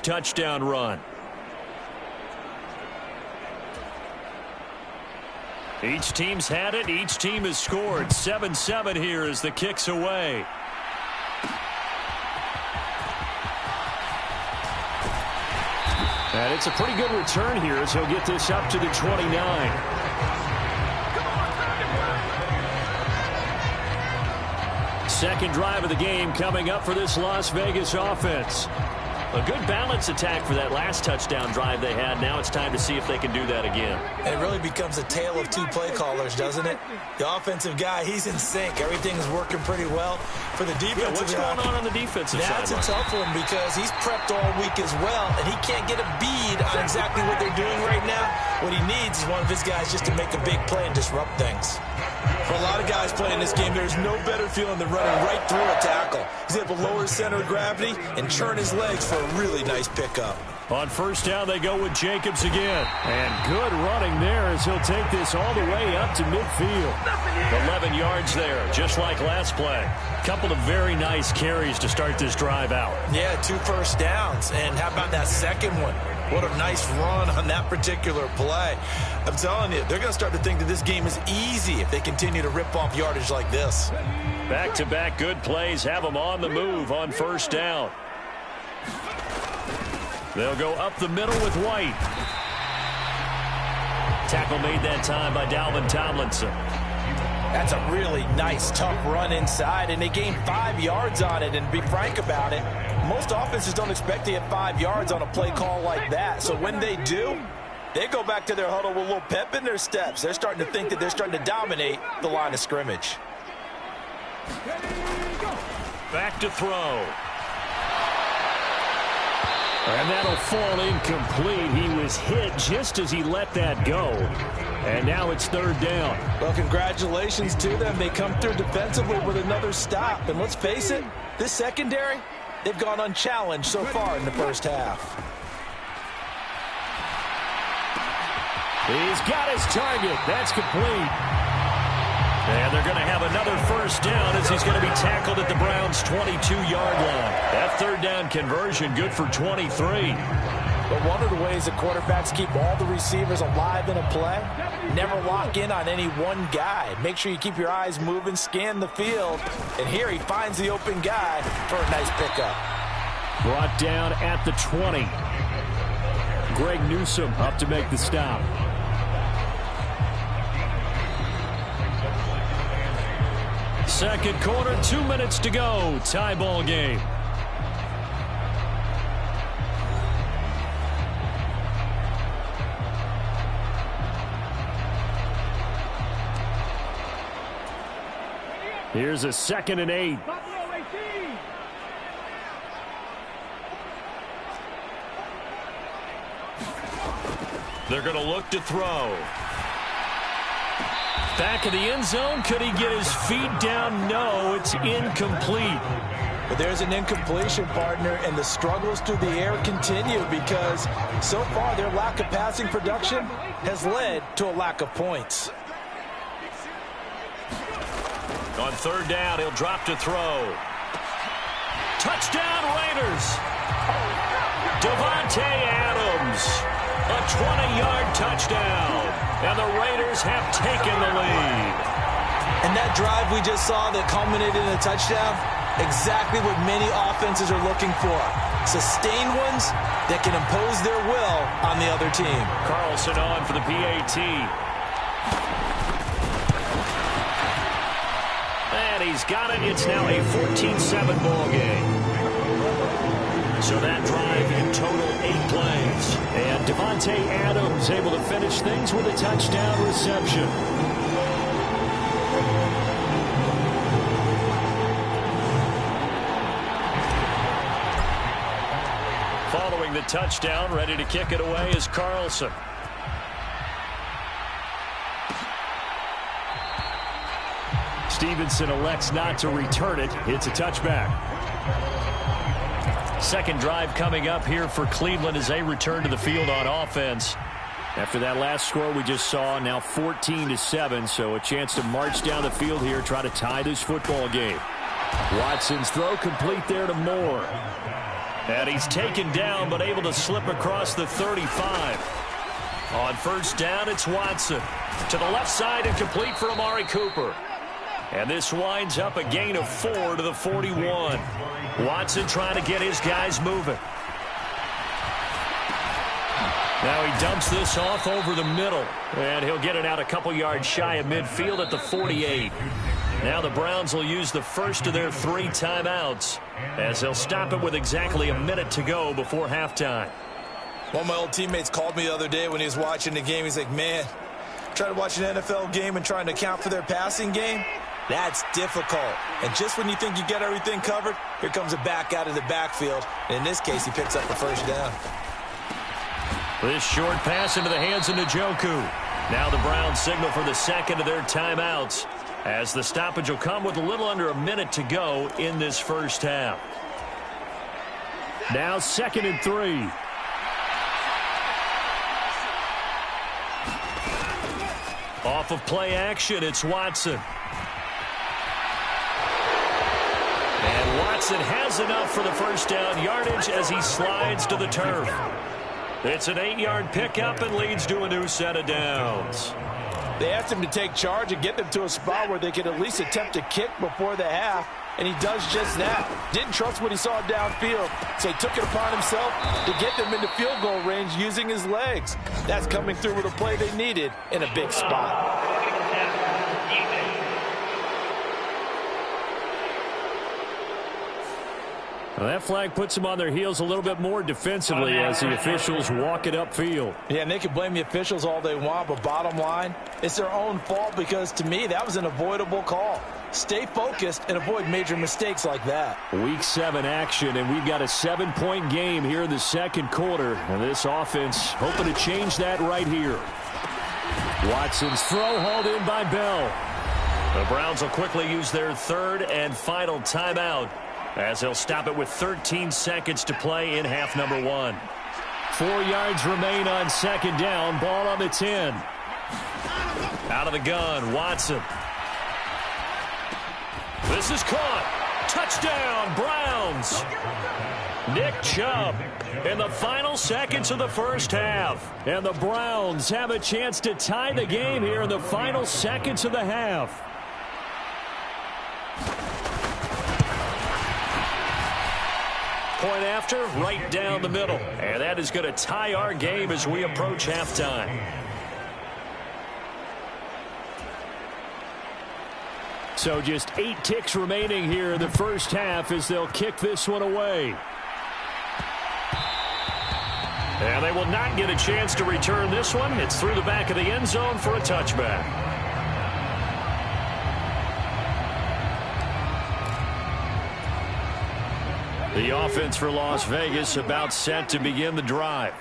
touchdown run. Each team's had it. Each team has scored. 7-7 here as the kick's away. And it's a pretty good return here as he'll get this up to the 29. Second drive of the game coming up for this Las Vegas offense. A good balance attack for that last touchdown drive they had. Now it's time to see if they can do that again. And it really becomes a tale of two play callers, doesn't it? The offensive guy, he's in sync. Everything's working pretty well. For the defensive guy, what's going on the defensive side? That's a tough one because he's prepped all week as well, and he can't get a bead on exactly what they're doing right now. What he needs is one of his guys just to make a big play and disrupt things. For a lot of guys playing this game, there's no better feeling than running right through a tackle. He's able to lower his center of gravity and churn his legs for a really nice pickup. On first down, they go with Jacobs again. And good running there as he'll take this all the way up to midfield. 11 yards there, just like last play. Couple of very nice carries to start this drive out. Yeah, 2 first downs. And how about that second one? What a nice run on that particular play. I'm telling you, they're going to start to think that this game is easy if they continue to rip off yardage like this. Back-to-back good plays have them on the move on first down. They'll go up the middle with White. Tackle made that time by Dalvin Tomlinson. That's a really nice, tough run inside, and they gained 5 yards on it. And be frank about it, most offenses don't expect to get 5 yards on a play call like that. So when they do, they go back to their huddle with a little pep in their steps. They're starting to think that they're starting to dominate the line of scrimmage. Back to throw. And that'll fall incomplete. He was hit just as he let that go. And now it's third down. Well, congratulations to them. They come through defensively with another stop. And let's face it, this secondary, they've gone unchallenged so far in the first half. He's got his target. That's complete. And they're going to have another first down as he's going to be tackled at the Browns' 22-yard line. That third down conversion good for 23. But one of the ways that quarterbacks keep all the receivers alive in a play, never lock in on any one guy. Make sure you keep your eyes moving, scan the field. And here he finds the open guy for a nice pickup. Brought down at the 20. Greg Newsome up to make the stop. Second quarter, 2 minutes to go. Tie ball game. Here's a 2nd and 8. They're going to look to throw. Back of the end zone. Could he get his feet down? No, it's incomplete. But there's an incompletion, partner, and the struggles through the air continue because so far their lack of passing production has led to a lack of points. On third down, he'll drop to throw. Touchdown, Raiders. Davante Adams. A 20-yard touchdown. And the Raiders have taken the lead. And that drive we just saw that culminated in a touchdown, exactly what many offenses are looking for. Sustained ones that can impose their will on the other team. Carlson on for the PAT. And he's got it. It's now a 14-7 ball game. So that drive in total 8 plays. And Davante Adams able to finish things with a touchdown reception. Following the touchdown, ready to kick it away is Carlson. Stevenson elects not to return it. It's a touchback. Second drive coming up here for Cleveland as they return to the field on offense. After that last score we just saw, now 14-7, so a chance to march down the field here, try to tie this football game. Watson's throw complete there to Moore. And he's taken down but able to slip across the 35. On first down, it's Watson. To the left side and complete for Amari Cooper. And this winds up a gain of 4 to the 41. Watson trying to get his guys moving. Now he dumps this off over the middle. And he'll get it out a couple yards shy of midfield at the 48. Now the Browns will use the first of their 3 timeouts as they'll stop it with exactly a minute to go before halftime. One of my old teammates called me the other day when he was watching the game. He's like, man, trying to watch an NFL game and trying to account for their passing game, that's difficult. And just when you think you get everything covered, here comes a back out of the backfield. And in this case, he picks up the first down. This short pass into the hands of Njoku. Now the Browns signal for the second of their timeouts as the stoppage will come with a little under a minute to go in this first half. Now 2nd and 3. Off of play action, it's Watson. And Watson has enough for the first down yardage as he slides to the turf. It's an 8-yard pickup and leads to a new set of downs. They asked him to take charge and get them to a spot where they could at least attempt to kick before the half, and he does just that. Didn't trust what he saw downfield, so he took it upon himself to get them into field goal range using his legs. That's coming through with a play they needed in a big spot. Well, that flag puts them on their heels a little bit more defensively as the officials walk it upfield. Yeah, and they can blame the officials all they want, but bottom line, it's their own fault because, to me, that was an avoidable call. Stay focused and avoid major mistakes like that. Week 7 action, and we've got a 7-point game here in the second quarter. And this offense hoping to change that right here. Watson's throw hauled in by Bell. The Browns will quickly use their 3rd and final timeout as they'll stop it with 13 seconds to play in half number 1. 4 yards remain on 2nd down. Ball on the 10. Out of the gun, Watson. This is caught. Touchdown, Browns. Nick Chubb in the final seconds of the first half. And the Browns have a chance to tie the game here in the final seconds of the half. Point after, right down the middle. And that is going to tie our game as we approach halftime. So just 8 ticks remaining here in the first half as they'll kick this one away. And they will not get a chance to return this one. It's through the back of the end zone for a touchback. The offense for Las Vegas about set to begin the drive.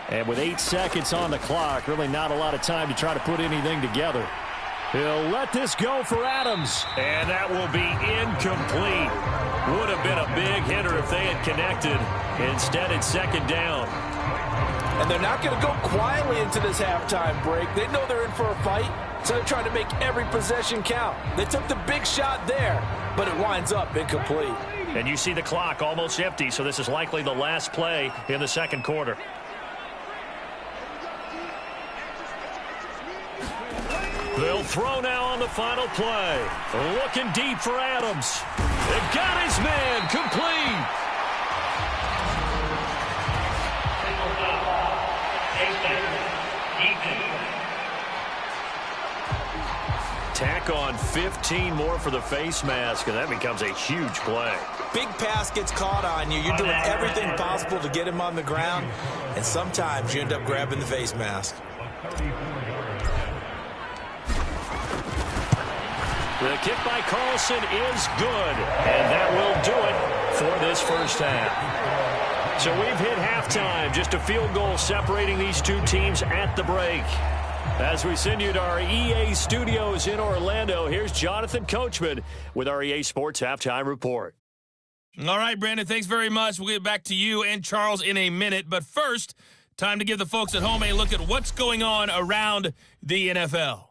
And with 8 seconds on the clock, really not a lot of time to try to put anything together. He'll let this go for Adams. And that will be incomplete. Would have been a big hitter if they had connected. Instead, it's 2nd down. And they're not going to go quietly into this halftime break. They know they're in for a fight, so they're trying to make every possession count. They took the big shot there, but it winds up incomplete. And you see the clock almost empty, so this is likely the last play in the second quarter. They'll throw now on the final play. Looking deep for Adams. They've got his man complete. Tack on 15 more for the face mask, and that becomes a huge play. Big pass gets caught on you. You're doing everything possible to get him on the ground, and sometimes you end up grabbing the face mask. The kick by Carlson is good, and that will do it for this first half. So we've hit halftime, just a field goal separating these two teams at the break. As we send you to our EA studios in Orlando, here's Jonathan Coachman with our EA Sports Halftime Report. All right, Brandon, thanks very much. We'll get back to you and Charles in a minute. But first, time to give the folks at home a look at what's going on around the NFL.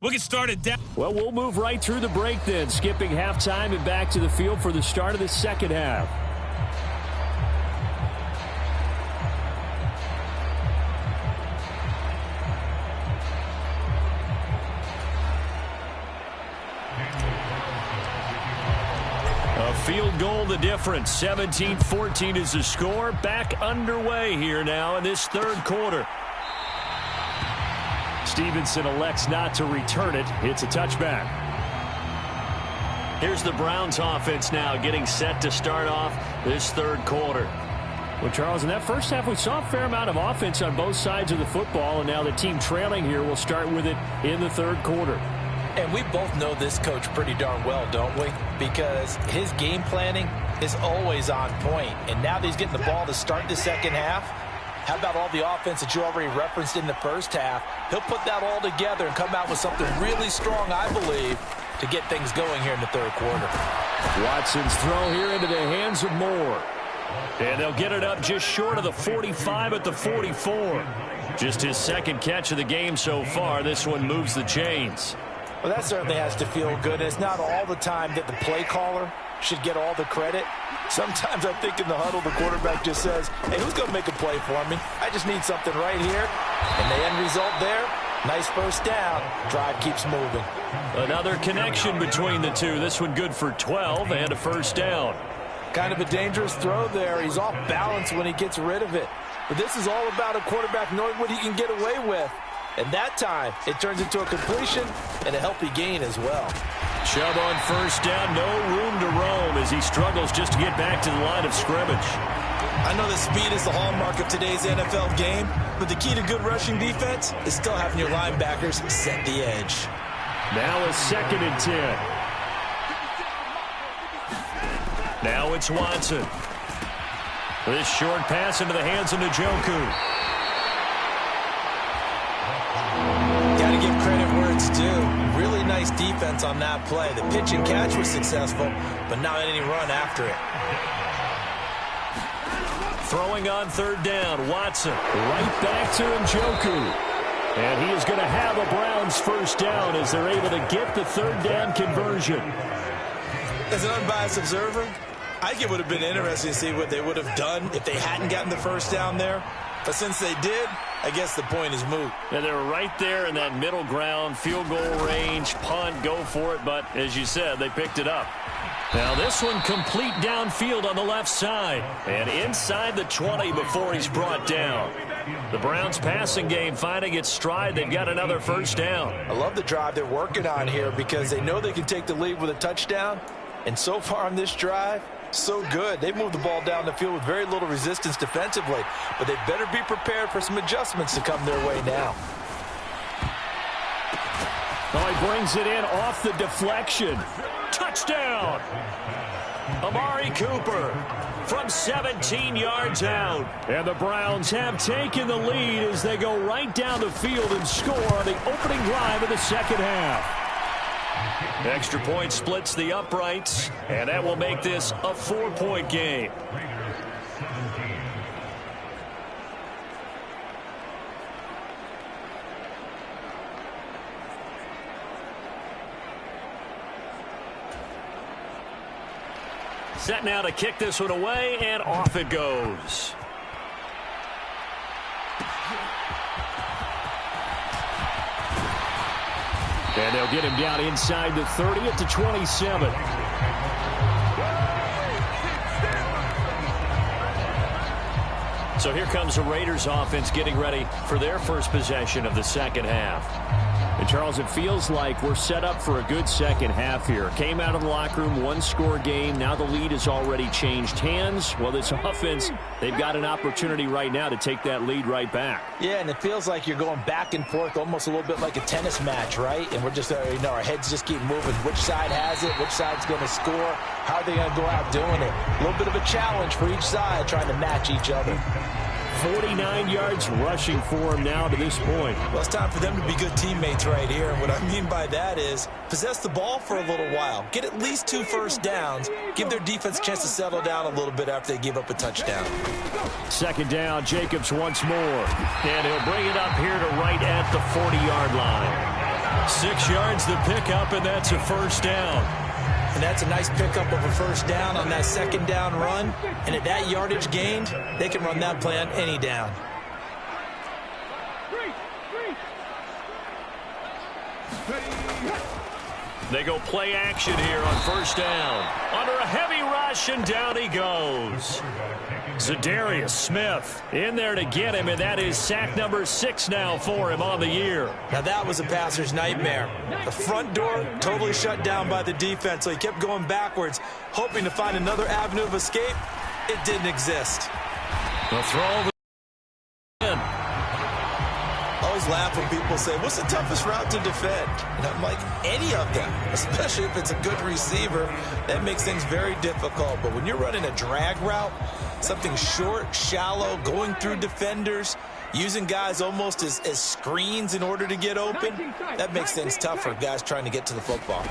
We'll get started down. Well, we'll move right through the break then, skipping halftime and back to the field for the start of the second half. field goal the difference. 17-14 is the score. Back underway here now in this third quarter. Stevenson elects not to return it. It's a touchback. Here's the Browns offense now getting set to start off this third quarter. Well, Charles, in that first half, we saw a fair amount of offense on both sides of the football, and now the team trailing here will start with it in the third quarter. And we both know this coach pretty darn well, don't we? Because his game planning is always on point. And now that he's getting the ball to start the second half, how about all the offense that you already referenced in the first half? He'll put that all together and come out with something really strong, I believe, to get things going here in the third quarter. Watson's throw here into the hands of Moore. And they'll get it up just short of the 45 at the 44. Just his second catch of the game so far. This one moves the chains. Well, that certainly has to feel good. It's not all the time that the play caller should get all the credit. Sometimes I think in the huddle, the quarterback just says, hey, who's going to make a play for me? I just need something right here. And the end result there, nice first down. Drive keeps moving. Another connection between the two. This one good for 12 and a first down. Kind of a dangerous throw there. He's off balance when he gets rid of it. But this is all about a quarterback knowing what he can get away with. And that time, it turns into a completion and a healthy gain as well. Chubb on first down, no room to roam as he struggles just to get back to the line of scrimmage. I know that speed is the hallmark of today's NFL game, but the key to good rushing defense is still having your linebackers set the edge. Now a 2nd and 10. Now it's Watson. This short pass into the hands of Njoku. Got to give credit where it's due. Really nice defense on that play. The pitch and catch was successful, but not any run after it. Throwing on third down, Watson. Right back to Njoku. And he is going to have a Browns first down as they're able to get the third down conversion. As an unbiased observer, I think it would have been interesting to see what they would have done if they hadn't gotten the first down there. But since they did, I guess the point is moot. And they're right there in that middle ground, field goal range, punt, go for it. But as you said, they picked it up. Now this one complete downfield on the left side. And inside the 20 before he's brought down. The Browns passing game finding its stride. They've got another first down. I love the drive they're working on here because they know they can take the lead with a touchdown. And so far on this drive, so good. They moved the ball down the field with very little resistance defensively, but they better be prepared for some adjustments to come their way now. Oh, he brings it in off the deflection. Touchdown! Amari Cooper from 17 yards out. And the Browns have taken the lead as they go right down the field and score on the opening drive of the second half. Extra point splits the uprights, and that will make this a 4-point game. Set now to kick this one away, and off it goes. And they'll get him down inside the 30 at the 27. So here comes the Raiders offense getting ready for their first possession of the second half. And Charles, it feels like we're set up for a good second half here. Came out of the locker room, one-score game. Now the lead has already changed hands. Well, this offense, they've got an opportunity right now to take that lead right back. Yeah, and it feels like you're going back and forth almost a little bit like a tennis match, right? And we're just, our heads just keep moving. Which side has it? Which side's going to score? How are they going to go out doing it? A little bit of a challenge for each side trying to match each other. 49 yards rushing for him now to this point. Well, it's time for them to be good teammates right here. And what I mean by that is possess the ball for a little while. Get at least 2 first downs. Give their defense a chance to settle down a little bit after they give up a touchdown. Second down, Jacobs once more. And he'll bring it up here to right at the 40-yard line. 6 yards the pickup, and that's a first down. And that's a nice pickup of a first down on that second down run. And at that yardage gained, they can run that play on any down. They go play action here on first down. Under a heavy rush, and down he goes. Zadarius Smith in there to get him, and that is sack number 6 now for him on the year. Now that was a passer's nightmare. The front door totally shut down by the defense, so he kept going backwards, hoping to find another avenue of escape. It didn't exist. The throw over. I always laugh when people say, what's the toughest route to defend? And I'm like, any of them, especially if it's a good receiver. That makes things very difficult. But when you're running a drag route, something short, shallow, going through defenders, using guys almost as screens in order to get open, that makes things tough for guys trying to get to the football.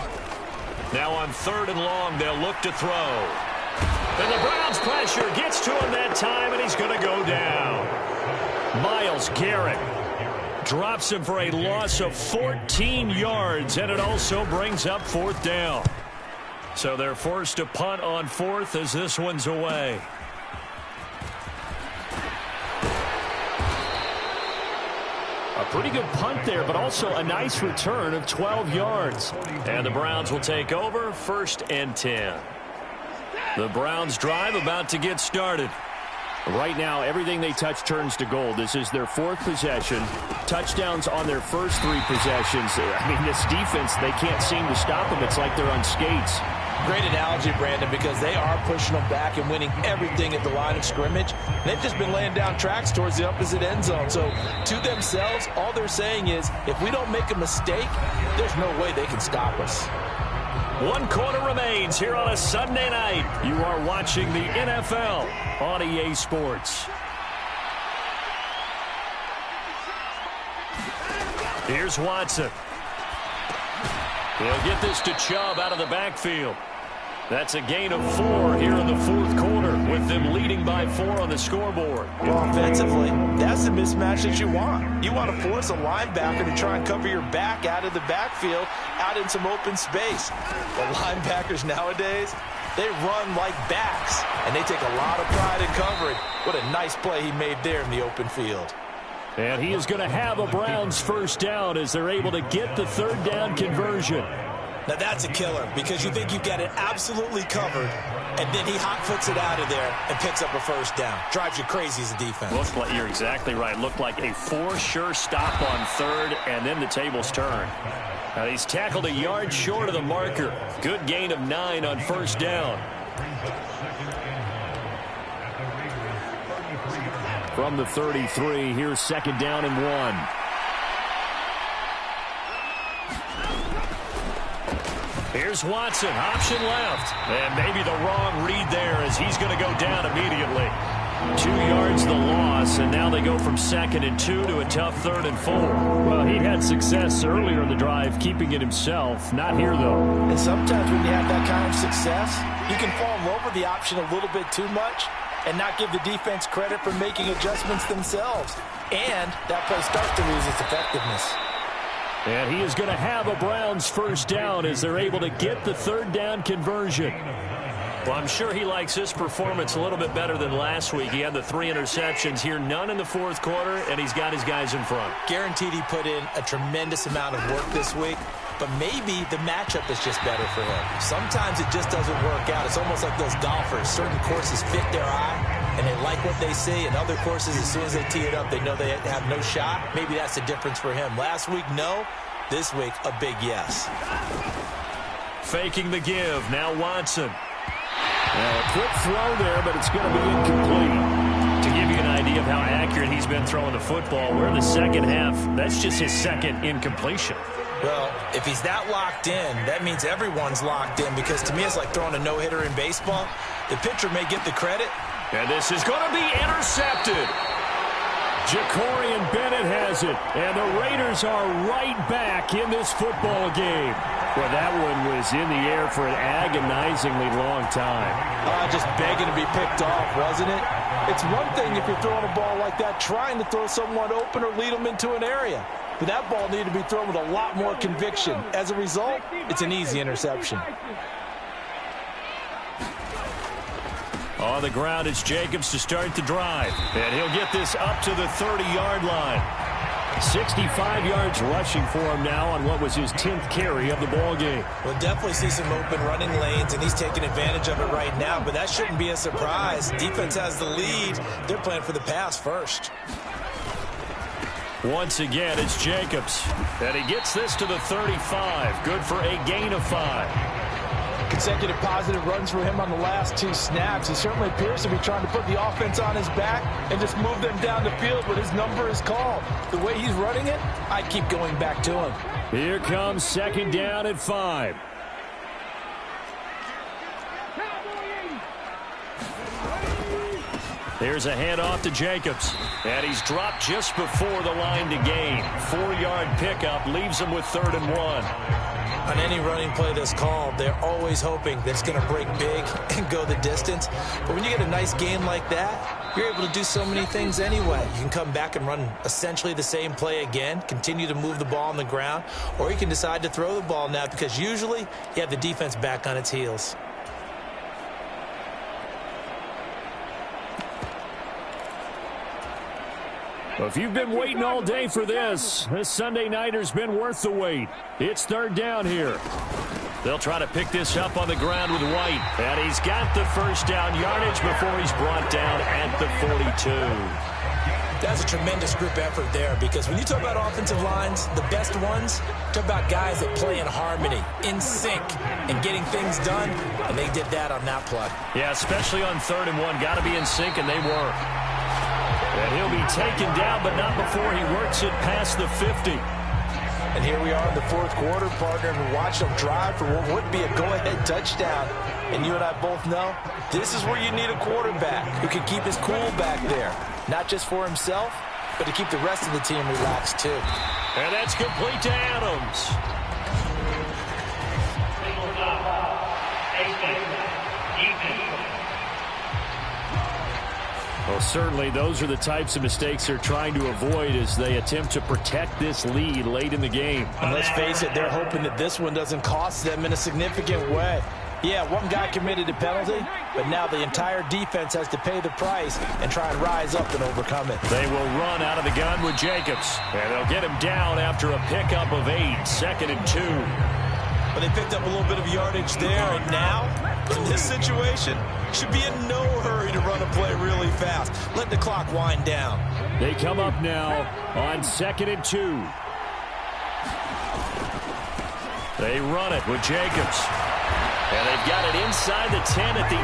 Now on 3rd and long, they'll look to throw. And the Browns' pressure gets to him that time, and he's going to go down. Myles Garrett drops him for a loss of 14 yards, and it also brings up 4th down. So they're forced to punt on 4th as this one's away. A pretty good punt there, but also a nice return of 12 yards. And the Browns will take over 1st and 10. The Browns drive about to get started. Right now, everything they touch turns to gold. This is their 4th possession. Touchdowns on their first 3 possessions. I mean, this defense, they can't seem to stop them. It's like they're on skates. Great analogy, Brandon, because they are pushing them back and winning everything at the line of scrimmage. They've just been laying down tracks towards the opposite end zone. So to themselves, all they're saying is, if we don't make a mistake, there's no way they can stop us. 1 quarter remains here on a Sunday night. You are watching the NFL on EA Sports. Here's Watson. He'll get this to Chubb out of the backfield. That's a gain of 4 here in the 4th quarter, with them leading by 4 on the scoreboard. Offensively, that's the mismatch that you want. You want to force a linebacker to try and cover your back out of the backfield, out in some open space. The linebackers nowadays, they run like backs, and they take a lot of pride in covering. What a nice play he made there in the open field. And he is going to have a Browns 1st down as they're able to get the 3rd down conversion. Now that's a killer, because you think you've got it absolutely covered, and then he hot-foots it out of there and picks up a 1st down. Drives you crazy as a defense. Looks like, you're exactly right. Looked like a for-sure stop on 3rd, and then the tables turn. Now he's tackled a yard short of the marker. Good gain of 9 on 1st down. From the 33, here's 2nd down and 1. Here's Watson, option left. And maybe the wrong read there as he's going to go down immediately. 2 yards the loss, and now they go from 2nd and 2 to a tough 3rd and 4. Well, he had success earlier in the drive keeping it himself. Not here, though. And sometimes when you have that kind of success, you can fall in love with the option a little bit too much and not give the defense credit for making adjustments themselves. And that play starts to lose its effectiveness. And he is going to have a Browns 1st down as they're able to get the 3rd down conversion. Well, I'm sure he likes his performance a little bit better than last week. He had the 3 interceptions here, none in the 4th quarter, and he's got his guys in front. Guaranteed he put in a tremendous amount of work this week, but maybe the matchup is just better for him. Sometimes it just doesn't work out. It's almost like those golfers. Certain courses fit their eye, and they like what they see, and other courses, as soon as they tee it up, they know they have no shot. Maybe that's the difference for him. Last week, no. This week, a big yes. Faking the give. Now Watson. Well, a quick throw there, but it's going to be incomplete. To give you an idea of how accurate he's been throwing the football, we're in the 2nd half. That's just his 2nd incompletion. Well, if he's that locked in, that means everyone's locked in, because to me it's like throwing a no-hitter in baseball. The pitcher may get the credit. And this is going to be intercepted. Jacorian Bennett has it, and the Raiders are right back in this football game. Well, that one was in the air for an agonizingly long time. Just begging to be picked off, wasn't it? It's one thing if you're throwing a ball like that, trying to throw someone open or lead them into an area. But that ball needed to be thrown with a lot more conviction. As a result, it's an easy interception. On the ground, it's Jacobs to start the drive. And he'll get this up to the 30-yard line. 65 yards rushing for him now on what was his 10th carry of the ball game. We'll definitely see some open running lanes, and he's taking advantage of it right now, but that shouldn't be a surprise. Defense has the lead. They're playing for the pass first. Once again, it's Jacobs. And he gets this to the 35. Good for a gain of 5. Consecutive positive runs for him on the last 2 snaps. He certainly appears to be trying to put the offense on his back and just move them down the field, but his number is called. The way he's running it, I'd keep going back to him. Here comes 2nd down at 5. Here's a handoff to Jacobs. And he's dropped just before the line to gain. 4-yard pickup leaves him with 3rd and 1. On any running play that's called, they're always hoping that it's going to break big and go the distance. But when you get a nice game like that, you're able to do so many things anyway. You can come back and run essentially the same play again, continue to move the ball on the ground, or you can decide to throw the ball now because usually you have the defense back on its heels. Well, if you've been waiting all day for this Sunday nighter's been worth the wait. It's 3rd down here. They'll try to pick this up on the ground with White. And he's got the 1st down yardage before he's brought down at the 42. That's a tremendous group effort there because when you talk about offensive lines, the best ones, talk about guys that play in harmony, in sync, and getting things done, and they did that on that play. Yeah, especially on 3rd and 1. Got to be in sync, and they were. And he'll be taken down, but not before he works it past the 50. And here we are in the 4th quarter, partner, and watch them drive for what would be a go-ahead touchdown. And you and I both know this is where you need a quarterback who can keep his cool back there. Not just for himself, but to keep the rest of the team relaxed, too. And that's complete to Adams. Well, certainly those are the types of mistakes they're trying to avoid as they attempt to protect this lead late in the game. And let's face it, they're hoping that this one doesn't cost them in a significant way. Yeah, one guy committed a penalty, but now the entire defense has to pay the price and try and rise up and overcome it. They will run out of the gun with Jacobs, and they'll get him down after a pickup of 8, 2nd and 2. But they picked up a little bit of yardage there, and now, in this situation, should be in no hurry to run a play really fast. Let the clock wind down. They come up now on 2nd and 2. They run it with Jacobs. And they've got it inside the 10 at the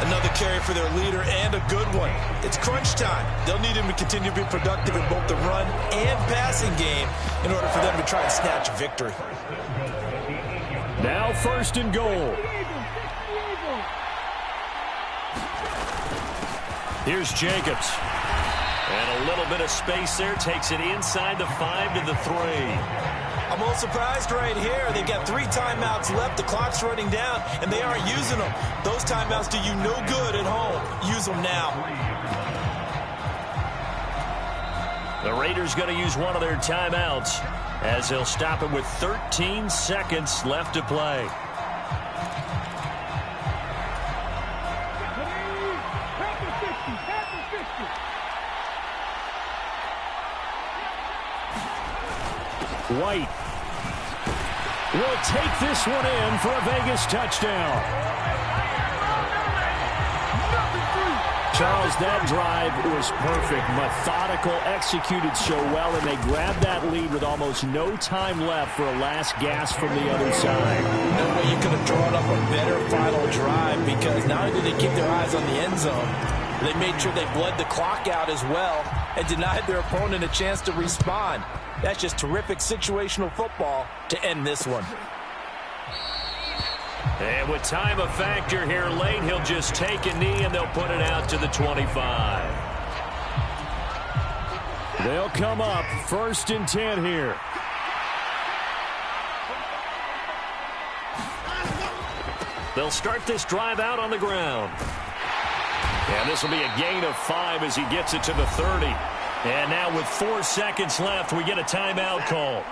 8. Another carry for their leader and a good one. It's crunch time. They'll need him to continue to be productive in both the run and passing game in order for them to try and snatch a victory. Now 1st and goal. Here's Jacobs. And a little bit of space there. Takes it inside the 5 to the 3. I'm a little surprised right here. They've got 3 timeouts left. The clock's running down, and they aren't using them. Those timeouts do you no good at home. Use them now. The Raiders going to use one of their timeouts as they'll stop it with 13 seconds left to play. White will take this one in for a Vegas touchdown. Charles, that drive was perfect, methodical, executed so well, and they grabbed that lead with almost no time left for a last gasp from the other side. No way you could have drawn up a better final drive because not only did they keep their eyes on the end zone, they made sure they bled the clock out as well and denied their opponent a chance to respond. That's just terrific situational football to end this one. And with time a factor here late, he'll just take a knee and they'll put it out to the 25. They'll come up 1st and 10 here. They'll start this drive out on the ground. And this will be a gain of 5 as he gets it to the 30. And now with 4 seconds left, we get a timeout call.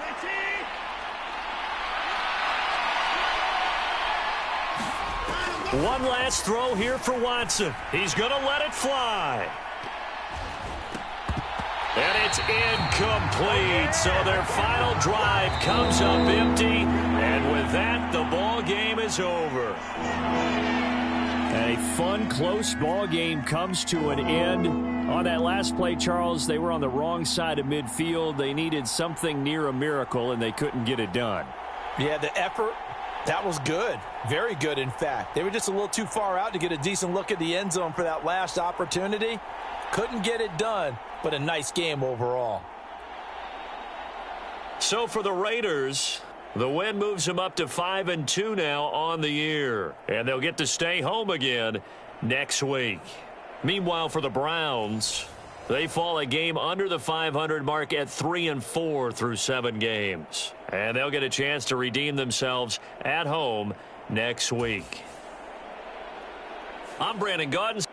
One last throw here for Watson. He's going to let it fly. And it's incomplete. So their final drive comes up empty. And with that, the ball game is over. A fun, close ball game comes to an end. On that last play, Charles, they were on the wrong side of midfield. They needed something near a miracle, and they couldn't get it done. Yeah, the effort, that was good. Very good, in fact. They were just a little too far out to get a decent look at the end zone for that last opportunity. Couldn't get it done, but a nice game overall. So for the Raiders, the win moves them up to 5-2 now on the year. And they'll get to stay home again next week. Meanwhile, for the Browns, they fall a game under the 500 mark at 3-4 through 7 games. And they'll get a chance to redeem themselves at home next week. I'm Brandon Gaudens.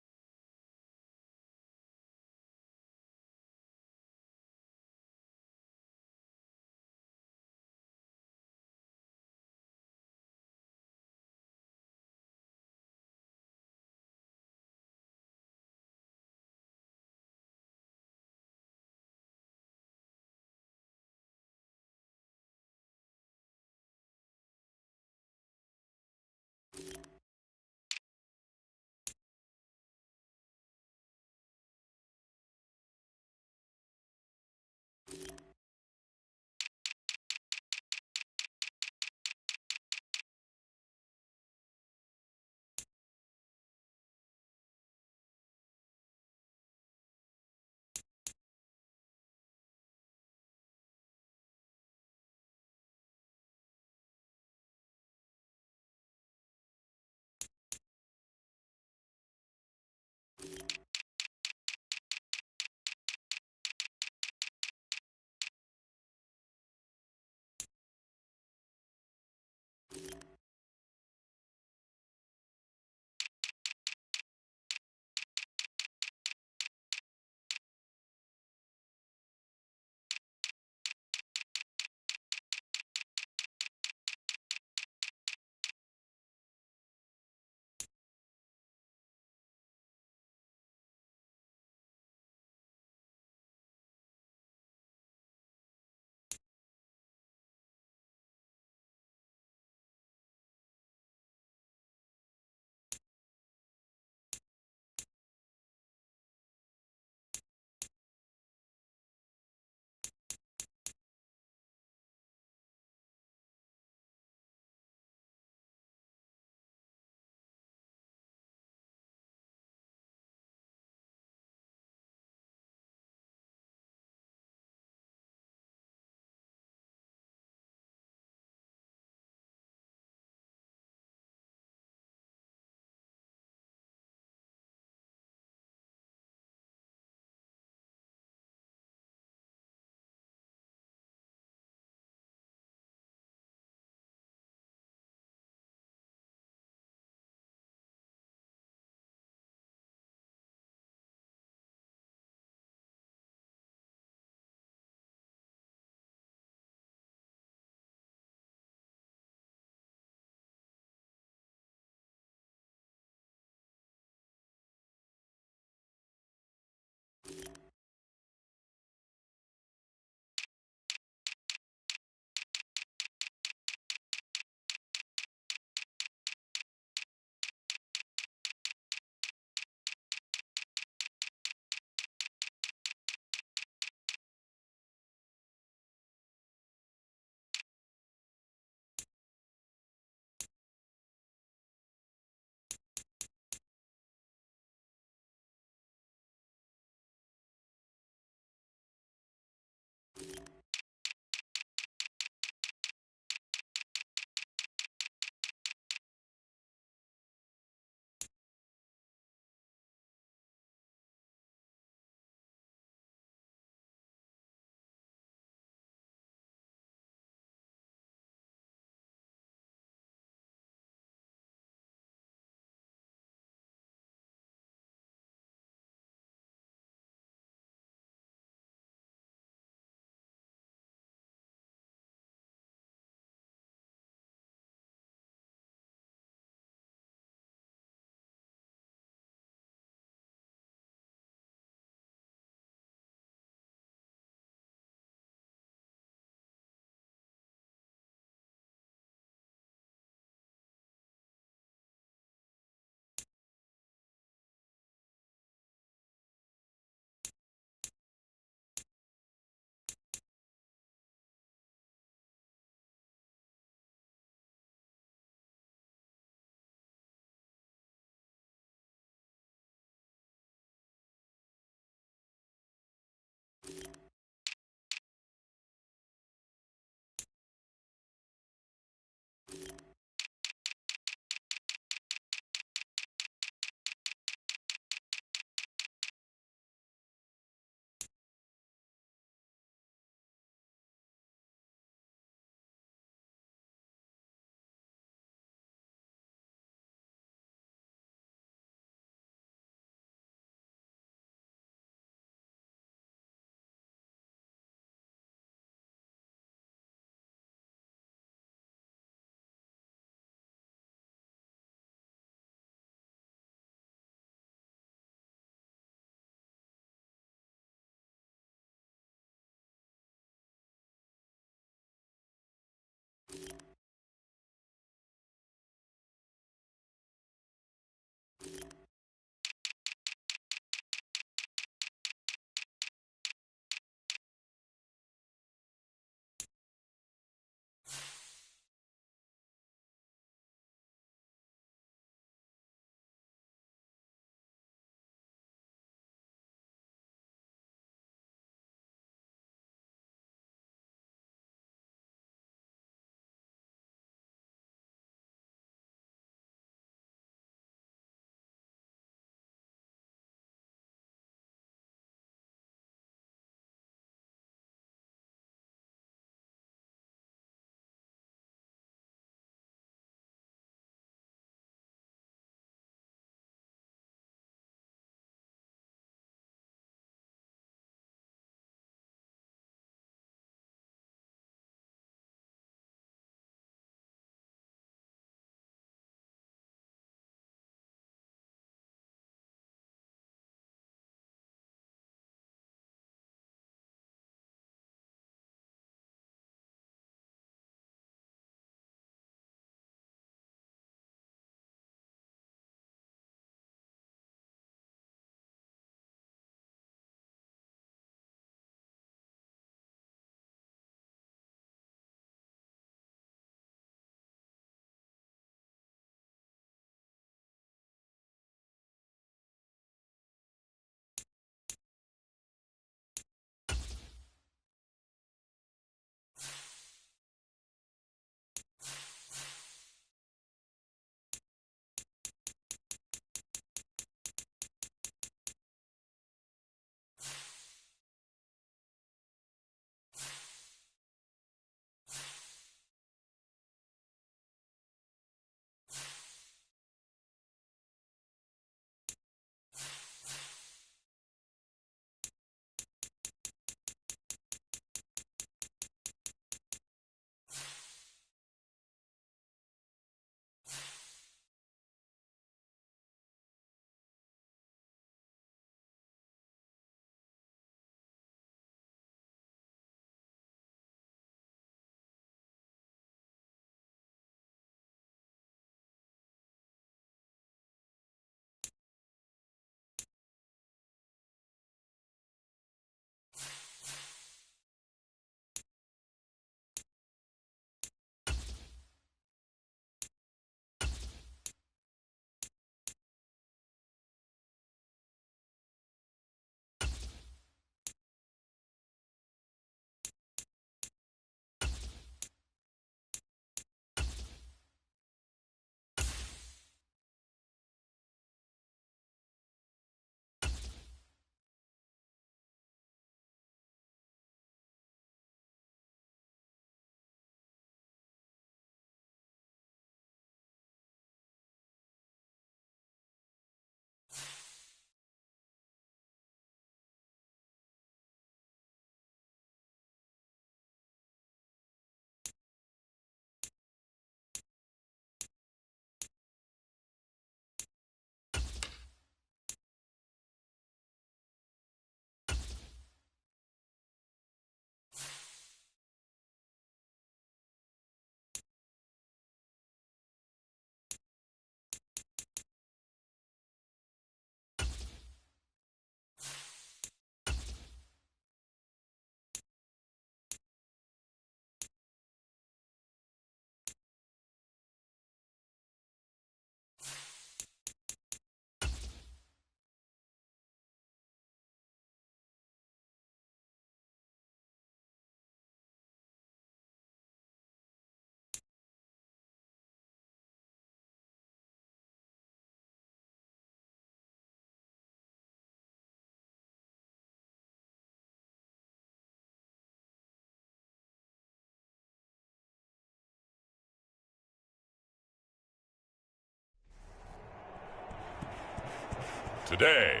Today,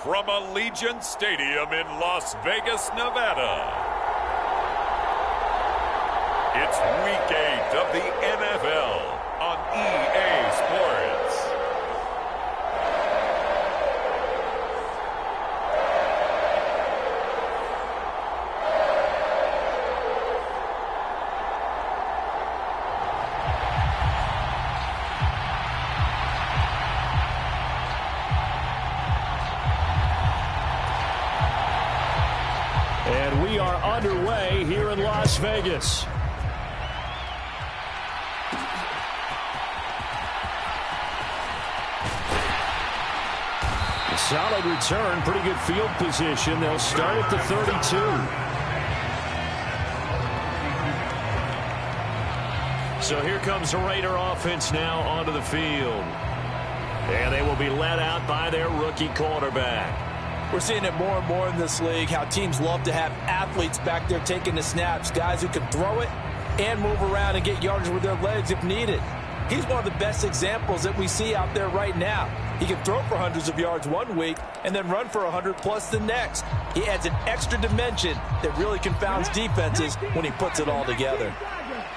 from Allegiant Stadium in Las Vegas, Nevada, it's Week 8 of the NFL on EA Sports. And we are underway here in Las Vegas. A solid return, pretty good field position. They'll start at the 32. So here comes the Raider offense now onto the field. And they will be led out by their rookie quarterback. We're seeing it more and more in this league, how teams love to have athletes back there taking the snaps, guys who can throw it and move around and get yardage with their legs if needed. He's one of the best examples that we see out there right now. He can throw for hundreds of yards one week and then run for 100+ the next. He adds an extra dimension that really confounds defenses when he puts it all together.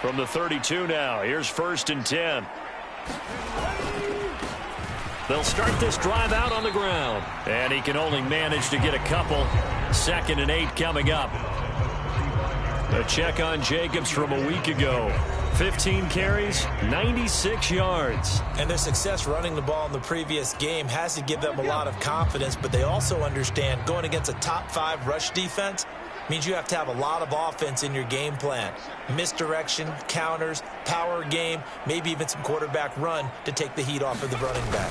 From the 32 now, here's 1st and 10. They'll start this drive out on the ground. And he can only manage to get a couple. 2nd and 8 coming up. A check on Jacobs from a week ago. 15 carries, 96 yards. And their success running the ball in the previous game has to give them a lot of confidence, but they also understand going against a top 5 rush defense means you have to have a lot of offense in your game plan. Misdirection, counters, power game, maybe even some quarterback run to take the heat off of the running back.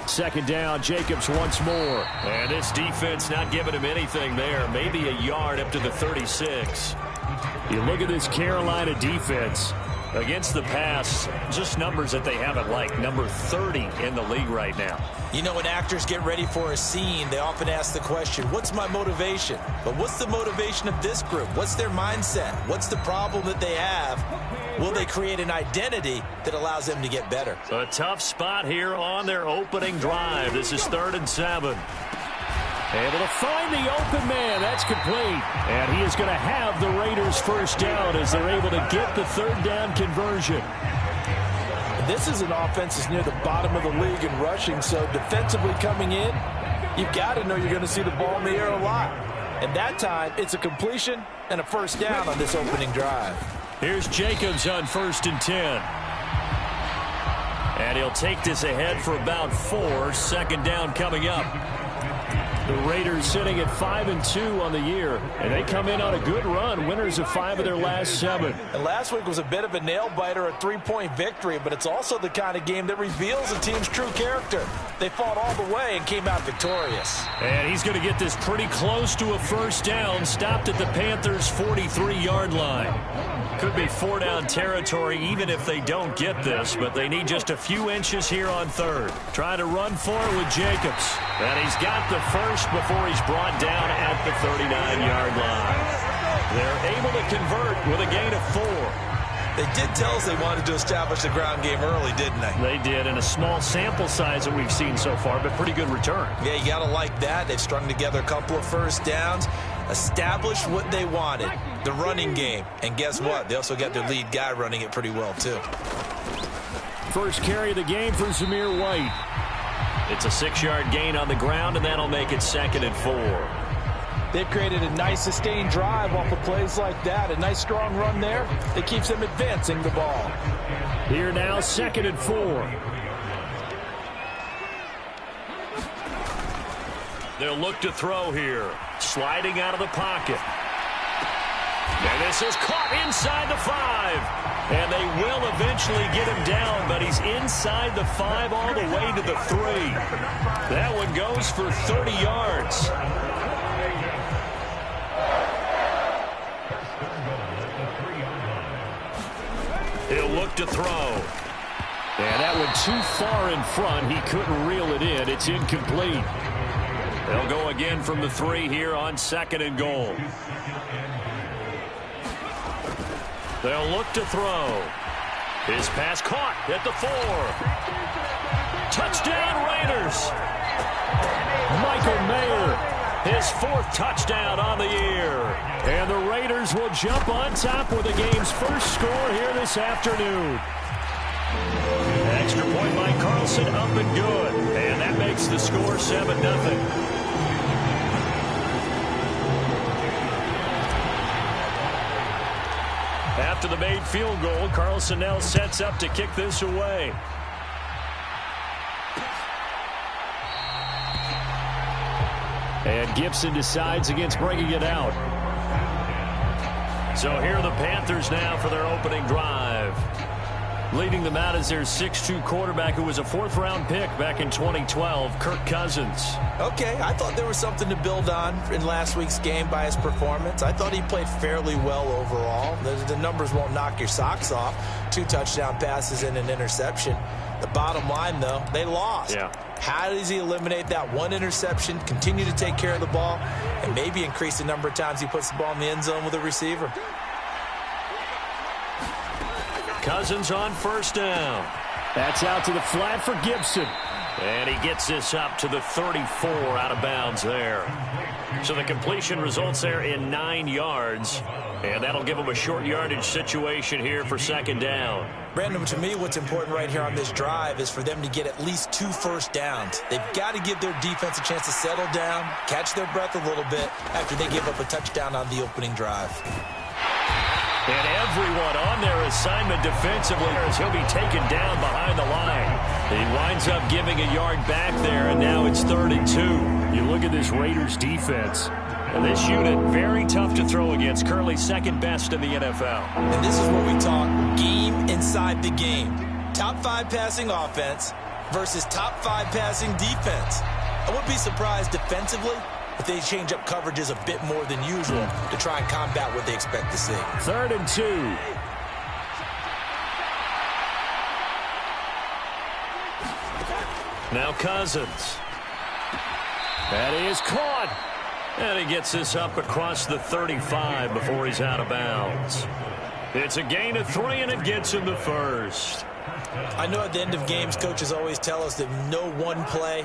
2nd down, Jacobs once more. And this defense not giving him anything there. Maybe a yard up to the 36. You look at this Carolina defense. Against the pass, just numbers that they haven't liked. Number 30 in the league right now. You know, when actors get ready for a scene, they often ask the question, what's my motivation? But what's the motivation of this group? What's their mindset? What's the problem that they have? Will they create an identity that allows them to get better? A tough spot here on their opening drive. This is 3rd and 7. Able to find the open man. That's complete. And he is going to have the Raiders' 1st down as they're able to get the 3rd down conversion. This is an offense that's near the bottom of the league in rushing, so defensively coming in, you've got to know you're going to see the ball in the air a lot. And that time, it's a completion and a 1st down on this opening drive. Here's Jacobs on 1st and 10. And he'll take this ahead for about 4. 2nd down coming up. The Raiders sitting at 5-2 on the year, and they come in on a good run, winners of 5 of their last 7. And last week was a bit of a nail-biter, a 3-point victory, but it's also the kind of game that reveals a team's true character. They fought all the way and came out victorious. And he's going to get this pretty close to a 1st down, stopped at the Panthers' 43-yard line. Could be 4-down territory even if they don't get this, but they need just a few inches here on 3rd. Trying to run for it with Jacobs. And he's got the 1st before he's brought down at the 39-yard line. They're able to convert with a gain of 4. They did tell us they wanted to establish the ground game early, didn't they? They did, in a small sample size that we've seen so far, but pretty good return. Yeah, you got to like that. They've strung together a couple of 1st downs, established what they wanted, the running game. And guess what? They also got their lead guy running it pretty well, too. 1st carry of the game for Zamir White. It's a 6-yard gain on the ground, and that'll make it 2nd and 4. They've created a nice sustained drive off of plays like that. A nice strong run there that keeps them advancing the ball. Here now, 2nd and 4. They'll look to throw here. Sliding out of the pocket. And this is caught inside the 5. And they will eventually get him down, but he's inside the 5 all the way to the 3. That one goes for 30 yards. He'll look to throw. And that one too far in front. He couldn't reel it in. It's incomplete. They'll go again from the 3 here on 2nd and goal. They'll look to throw. His pass caught at the 4. Touchdown, Raiders. Michael Mayer, his 4th touchdown on the year. And the Raiders will jump on top with the game's first score here this afternoon. Extra point by Carlson, up and good. And that makes the score 7-0. After the made field goal, Carlson now sets up to kick this away. And Gibson decides against bringing it out. So here are the Panthers now for their opening drive. Leading them out is their 6'2 quarterback who was a 4th-round pick back in 2012, Kirk Cousins. Okay, I thought there was something to build on in last week's game by his performance. I thought he played fairly well overall. The numbers won't knock your socks off. 2 touchdown passes and an interception. The bottom line, though, they lost. Yeah. How does he eliminate that 1 interception, continue to take care of the ball, and maybe increase the number of times he puts the ball in the end zone with a receiver? Cousins on 1st down. That's out to the flat for Gibson. And he gets this up to the 34 out of bounds there. So the completion results there in 9 yards. And that'll give them a short yardage situation here for 2nd down. Brandon, to me, what's important right here on this drive is for them to get at least 2 first downs. They've got to give their defense a chance to settle down, catch their breath a little bit after they give up a touchdown on the opening drive. And everyone on their assignment defensively as he'll be taken down behind the line. He winds up giving a yard back there, and now it's 3rd and 2. You look at this Raiders defense, and this unit very tough to throw against, currently 2nd best in the NFL. And this is what we talk game inside the game. Top 5 passing offense versus top 5 passing defense. I wouldn't be surprised defensively if they change up coverages a bit more than usual to try and combat what they expect to see. 3rd and 2. Now Cousins. That is caught. And he gets this up across the 35 before he's out of bounds. It's a gain of 3, and it gets him the 1st. I know at the end of games, coaches always tell us that no one play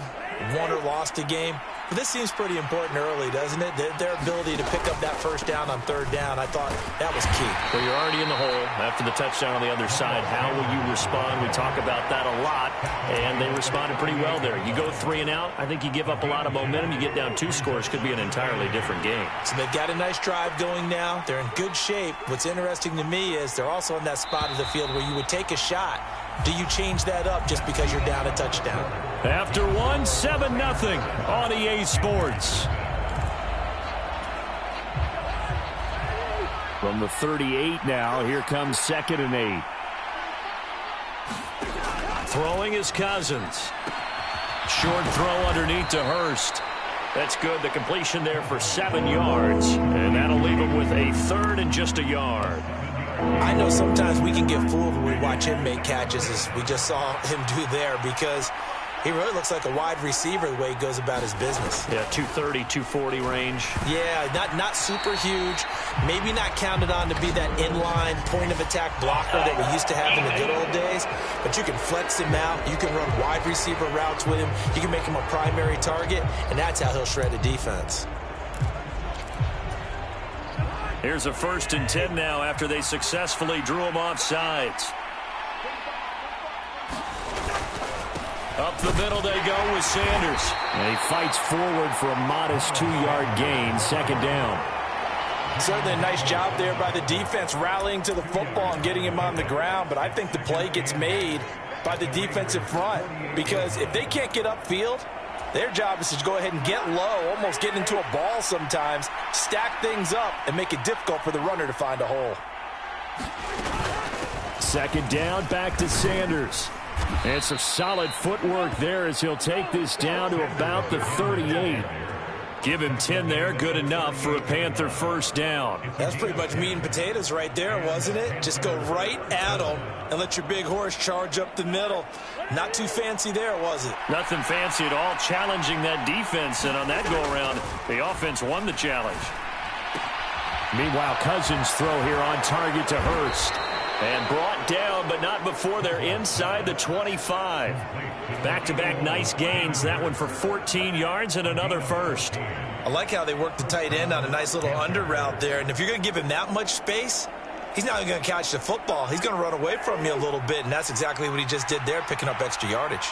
won or lost a game. But this seems pretty important early, doesn't it? Their ability to pick up that 1st down on 3rd down, I thought that was key. Well, you're already in the hole after the touchdown on the other side. How will you respond? We talk about that a lot, and they responded pretty well there. You go 3 and out, I think you give up a lot of momentum. You get down 2 scores, could be an entirely different game. So they've got a nice drive going now. They're in good shape. What's interesting to me is they're also in that spot of the field where you would take a shot. Do you change that up just because you're down a touchdown? After 1, 7-0 on EA Sports. From the 38 now, here comes 2nd and 8. Throwing is Cousins. Short throw underneath to Hurst. That's good. The completion there for 7 yards. And that'll leave him with a 3rd and just a yard. I know sometimes we can get fooled when we watch him make catches, as we just saw him do there, because he really looks like a wide receiver the way he goes about his business. Yeah, 230, 240 range. Yeah, not super huge. Maybe not counted on to be that inline point-of-attack blocker that we used to have in the good old days. But you can flex him out. You can run wide receiver routes with him. You can make him a primary target, and that's how he'll shred a defense. Here's a 1st and 10 now after they successfully drew him off sides. Up the middle they go with Sanders. And he fights forward for a modest 2-yard gain, 2nd down. Certainly a nice job there by the defense rallying to the football and getting him on the ground, but I think the play gets made by the defensive front, because if they can't get upfield, their job is to go ahead and get low, almost get into a ball sometimes, stack things up, and make it difficult for the runner to find a hole. 2nd down, back to Sanders. And some solid footwork there as he'll take this down to about the 38. Give him 10 there, good enough for a Panther 1st down. That's pretty much meat and potatoes right there, wasn't it? Just go right at him and let your big horse charge up the middle. Not too fancy there, was it? Nothing fancy at all, challenging that defense, and on that go-around, the offense won the challenge. Meanwhile, Cousins' throw here on target to Hurst. And brought down, but but not before they're inside the 25. Back-to-back nice gains. That one for 14 yards and another first. I like how they work the tight end on a nice little under route there. And if you're going to give him that much space, he's not going to catch the football. He's going to run away from you a little bit, and that's exactly what he just did there, picking up extra yardage.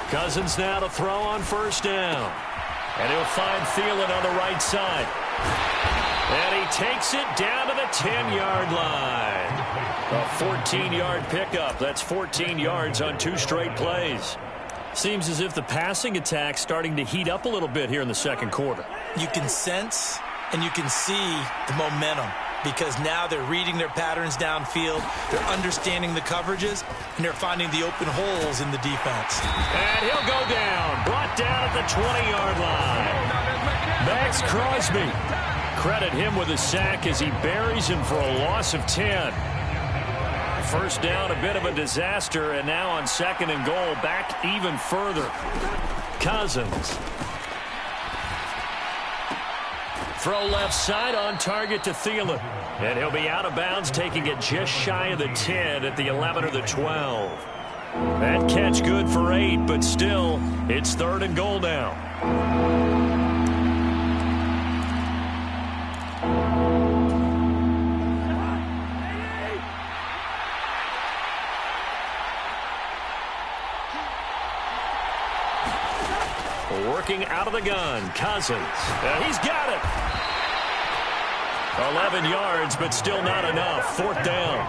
Cousins now to throw on first down. And he'll find Thielen on the right side. And he takes it down to the 10-yard line. A 14-yard pickup. That's 14 yards on 2 straight plays. Seems as if the passing attack's starting to heat up a little bit here in the second quarter. You can sense and you can see the momentum, because now they're reading their patterns downfield, they're understanding the coverages, and they're finding the open holes in the defense. And he'll go down, brought down at the 20-yard line. Max Crosby. Credit him with a sack as he buries him for a loss of 10. First down, a bit of a disaster, and now on second and goal, back even further. Cousins. Throw left side, on target to Thielen. And he'll be out of bounds, taking it just shy of the 10 at the 11 or the 12. That catch good for 8, but still, it's third and goal now. Working out of the gun, Cousins. He's got it. 11 yards, but still not enough. Fourth down.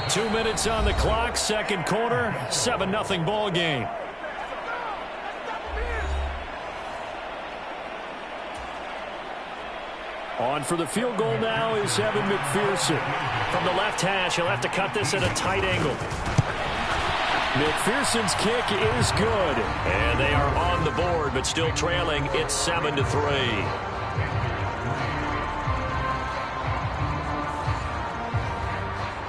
Two minutes on the clock, second quarter, 7-0 ball game. On for the field goal now is Evan McPherson. From the left hash, he'll have to cut this at a tight angle. McPherson's kick is good. And they are on the board, but still trailing. It's 7-3.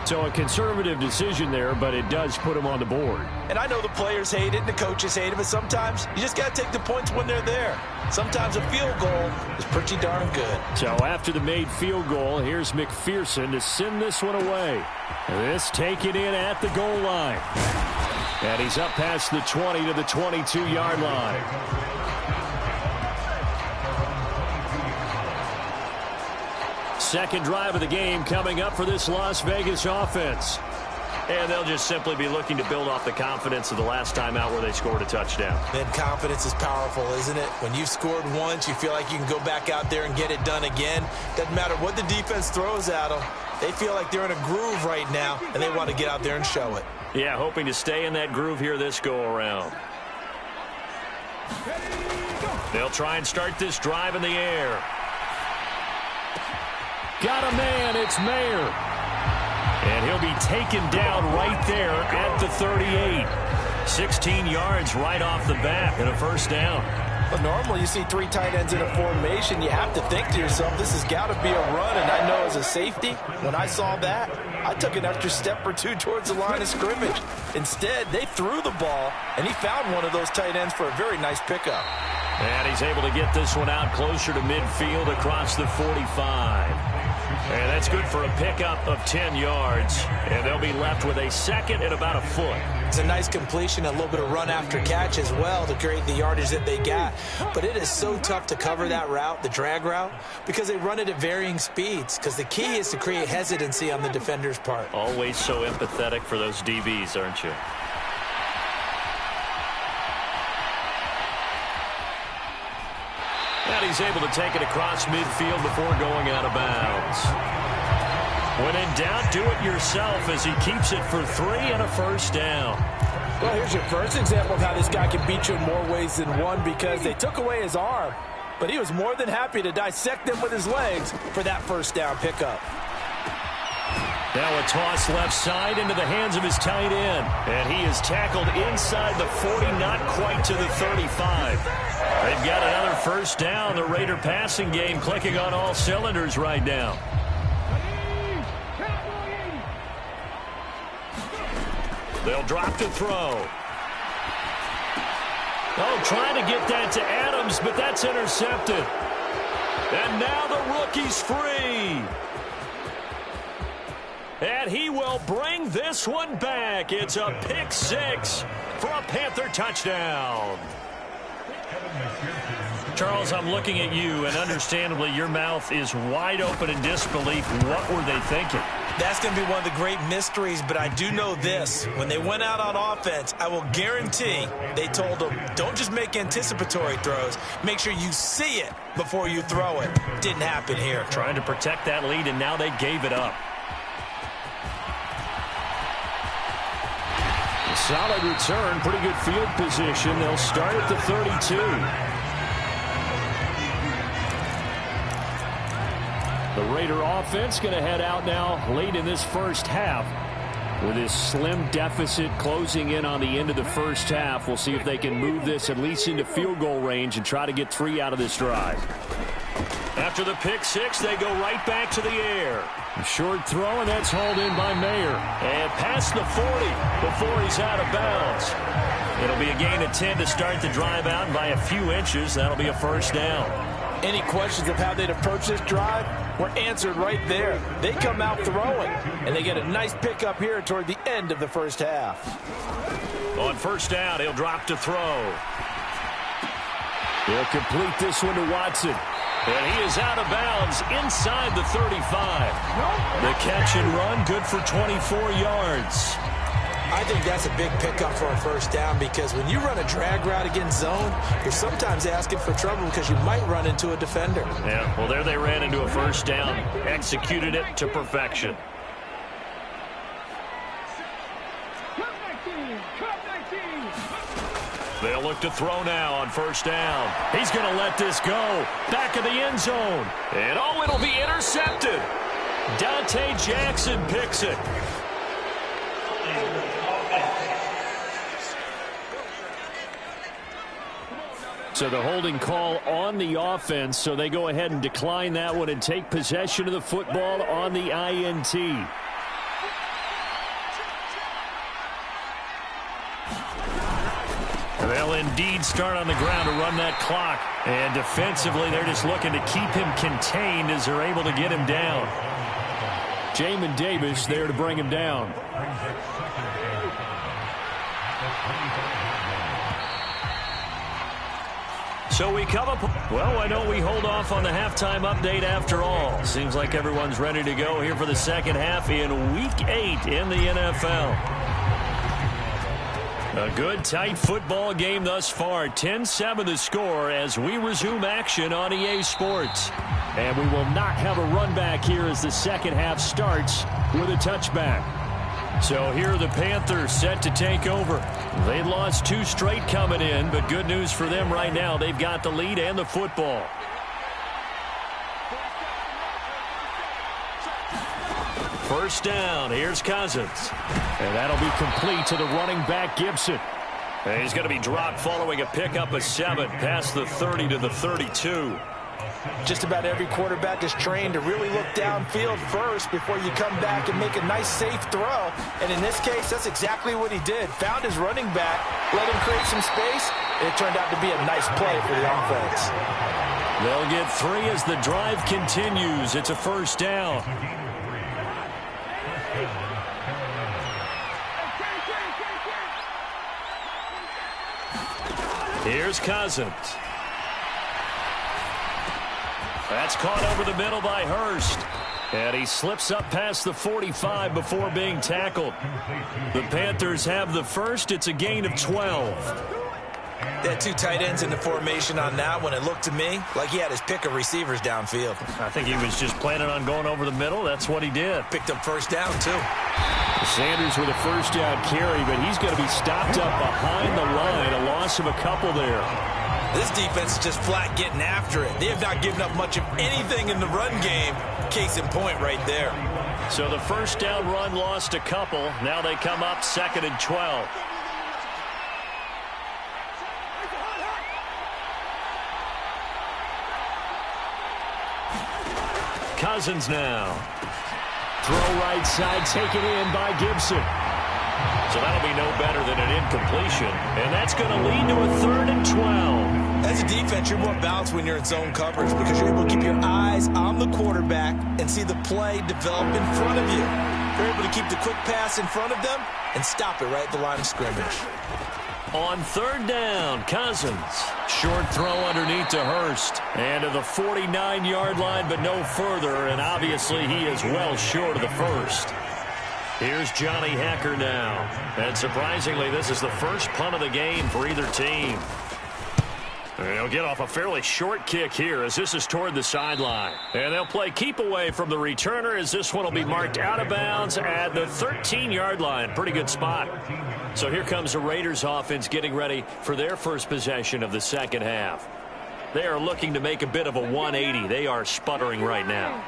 So a conservative decision there, but it does put him on the board. And I know the players hate it and the coaches hate it, but sometimes you just got to take the points when they're there. Sometimes a field goal is pretty darn good. So after the made field goal, here's McPherson to send this one away. This taken in at the goal line. And he's up past the 20 to the 22-yard line. Second drive of the game coming up for this Las Vegas offense. And they'll just simply be looking to build off the confidence of the last time out where they scored a touchdown. Then confidence is powerful, isn't it? When you've scored once, you feel like you can go back out there and get it done again. Doesn't matter what the defense throws at them. They feel like they're in a groove right now, and they want to get out there and show it. Yeah, hoping to stay in that groove here this go-around. They'll try and start this drive in the air. Got a man, it's Mayer. And he'll be taken down right there at the 38. 16 yards right off the bat and a first down. But normally you see 3 tight ends in a formation. You have to think to yourself, this has got to be a run. And I know as a safety, when I saw that, I took an extra step or two towards the line of scrimmage. Instead, they threw the ball, and he found one of those tight ends for a very nice pickup. And he's able to get this one out closer to midfield across the 45. And that's good for a pickup of 10 yards. And they'll be left with a second and about a foot. It's a nice completion, a little bit of run after catch as well to create the yardage that they got. But it is so tough to cover that route, the drag route, because they run it at varying speeds. Because the key is to create hesitancy on the defender's part. Always so empathetic for those DBs, aren't you? And he's able to take it across midfield before going out of bounds. When in doubt, do it yourself as he keeps it for 3 and a first down. Well, here's your first example of how this guy can beat you in more ways than one, because they took away his arm, but he was more than happy to dissect them with his legs for that first down pickup. Now a toss left side into the hands of his tight end. And he is tackled inside the 40, not quite to the 35. They've got another first down. The Raider passing game clicking on all cylinders right now. They'll drop to throw. Oh, trying to get that to Adams, but that's intercepted. And now the rookie's free. And he will bring this one back. It's a pick six for a Panther touchdown. Charles, I'm looking at you, and understandably your mouth is wide open in disbelief. What were they thinking? That's going to be one of the great mysteries, but I do know this. When they went out on offense, I will guarantee they told them, don't just make anticipatory throws. Make sure you see it before you throw it. Didn't happen here. Trying to protect that lead, and now they gave it up. Solid return, pretty good field position. They'll start at the 32. The Raider offense going to head out now late in this first half with this slim deficit closing in on the end of the first half. We'll see if they can move this at least into field goal range and try to get 3 out of this drive. After the pick six, they go right back to the air. A short throw, and that's hauled in by Mayer. And past the 40 before he's out of bounds. It'll be a gain of 10 to start the drive out, and by a few inches, that'll be a first down. Any questions of how they'd approach this drive were answered right there. They come out throwing, and they get a nice pickup here toward the end of the first half. On first down, he'll drop to throw. He'll complete this one to Watson. And he is out of bounds inside the 35. The catch and run, good for 24 yards. I think that's a big pickup for a first down because when you run a drag route against zone, you're sometimes asking for trouble because you might run into a defender. Yeah, well, there they ran into a first down, executed it to perfection. They'll look to throw now on first down. He's going to let this go. Back of the end zone. And, oh, it'll be intercepted. Dante Jackson picks it. So the holding call on the offense, so they go ahead and decline that one and take possession of the football on the INT. They'll indeed start on the ground to run that clock. And defensively, they're just looking to keep him contained as they're able to get him down. Jamin Davis there to bring him down. So we come up, well, why don't we hold off on the halftime update after all? Seems like everyone's ready to go here for the second half in Week 8 in the NFL. A good, tight football game thus far. 10-7 the score as we resume action on EA Sports. And we will not have a run back here as the second half starts with a touchback. So here are the Panthers set to take over. They lost 2 straight coming in, but good news for them right now. They've got the lead and the football. First down, here's Cousins. And that'll be complete to the running back, Gibson. And he's going to be dropped following a pickup of 7 past the 30 to the 32. Just about every quarterback is trained to really look downfield first before you come back and make a nice, safe throw. And in this case, that's exactly what he did. Found his running back, let him create some space, and it turned out to be a nice play for the offense. They'll get 3 as the drive continues. It's a first down. Here's Cousins. That's caught over the middle by Hurst. And he slips up past the 45 before being tackled. The Panthers have the first. It's a gain of 12. They had 2 tight ends in the formation on that one. It looked to me like he had his pick of receivers downfield. I think he was just planning on going over the middle. That's what he did. Picked up first down, too. Sanders with a first down carry, but he's going to be stopped up behind the line. A loss of a couple there. This defense is just flat getting after it. They have not given up much of anything in the run game. Case in point right there. So the first down run lost a couple. Now they come up 2nd and 12. Cousins now. Throw right side, taken in by Gibson. So that'll be no better than an incompletion. And that's going to lead to a 3rd and 12. As a defense, you're more balanced when you're in zone coverage because you're able to keep your eyes on the quarterback and see the play develop in front of you. You're able to keep the quick pass in front of them and stop it right at the line of scrimmage. On 3rd down, Cousins. Short throw underneath to Hurst. And to the 49-yard line, but no further. And obviously he is well short of the first. Here's Johnny Hacker now. And surprisingly, this is the first punt of the game for either team. And they'll get off a fairly short kick here as this is toward the sideline. And they'll play keep away from the returner as this one will be marked out of bounds at the 13-yard line. Pretty good spot. So here comes the Raiders offense getting ready for their first possession of the second half. They are looking to make a bit of a 180. They are sputtering right now.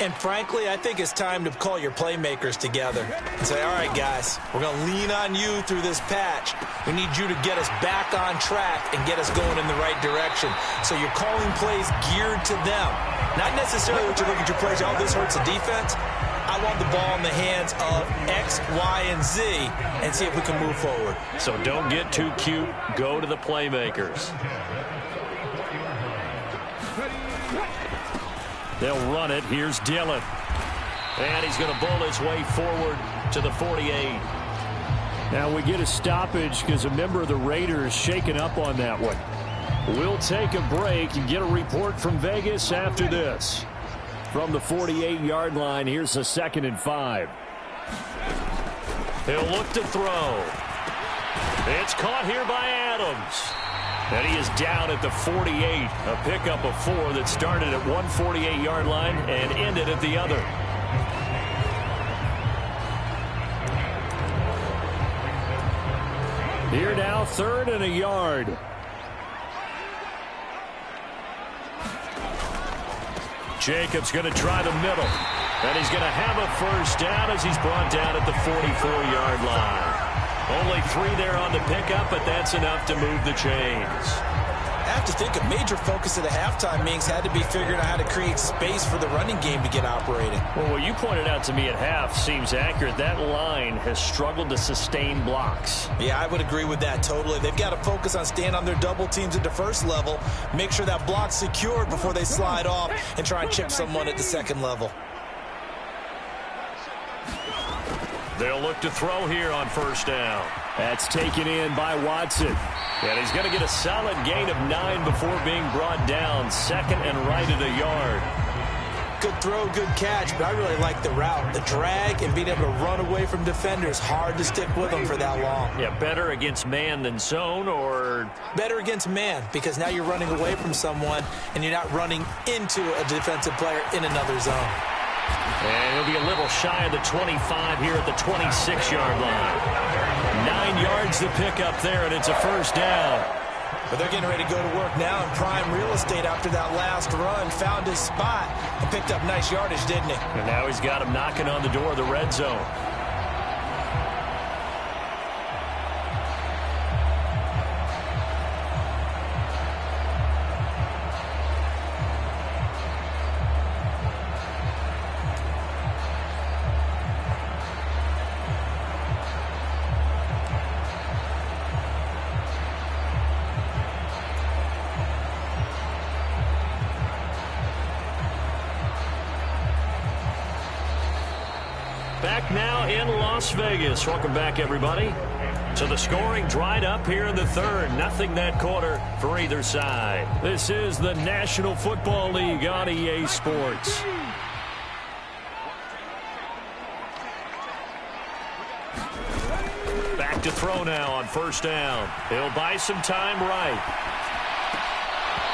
And frankly, I think it's time to call your playmakers together and say, all right, guys, we're going to lean on you through this patch. We need you to get us back on track and get us going in the right direction. So you're calling plays geared to them. Not necessarily what you look at your plays, oh, this hurts the defense. I want the ball in the hands of X, Y, and Z and see if we can move forward. So don't get too cute. Go to the playmakers. They'll run it. Here's Dillon. And he's going to bull his way forward to the 48. Now we get a stoppage because a member of the Raiders shaken up on that one. We'll take a break and get a report from Vegas after this. From the 48-yard line, here's the 2nd and 5. He'll look to throw. It's caught here by Adams. And he is down at the 48. A pickup of 4 that started at one 48-yard line and ended at the other. Here now, 3rd and a yard. Jacobs going to try the middle. And he's going to have a first down as he's brought down at the 44-yard line. Only 3 there on the pickup, but that's enough to move the chains. I have to think a major focus at the halftime meetings had to be figuring out how to create space for the running game to get operating. Well, what you pointed out to me at half seems accurate. That line has struggled to sustain blocks. Yeah, I would agree with that totally. They've got to focus on staying on their double teams at the first level, make sure that block's secured before they slide off and try and chip someone at the second level. They'll look to throw here on 1st down. That's taken in by Watson. And he's going to get a solid gain of 9 before being brought down. 2nd and right at a yard. Good throw, good catch, but I really like the route. The drag and being able to run away from defenders. Hard to stick with them for that long. Yeah, better against man than zone, or? Better against man, because now you're running away from someone and you're not running into a defensive player in another zone. And he'll be a little shy of the 25 here at the 26-yard line. 9 yards to pick up there, and it's a 1st down. But they're getting ready to go to work now in prime real estate after that last run. Found his spot and picked up nice yardage, didn't he? And now he's got him knocking on the door of the red zone. Back now in Las Vegas. Welcome back, everybody. So the scoring dried up here in the 3rd. Nothing that quarter for either side. This is the National Football League on EA Sports. Back to throw now on 1st down. He'll buy some time right.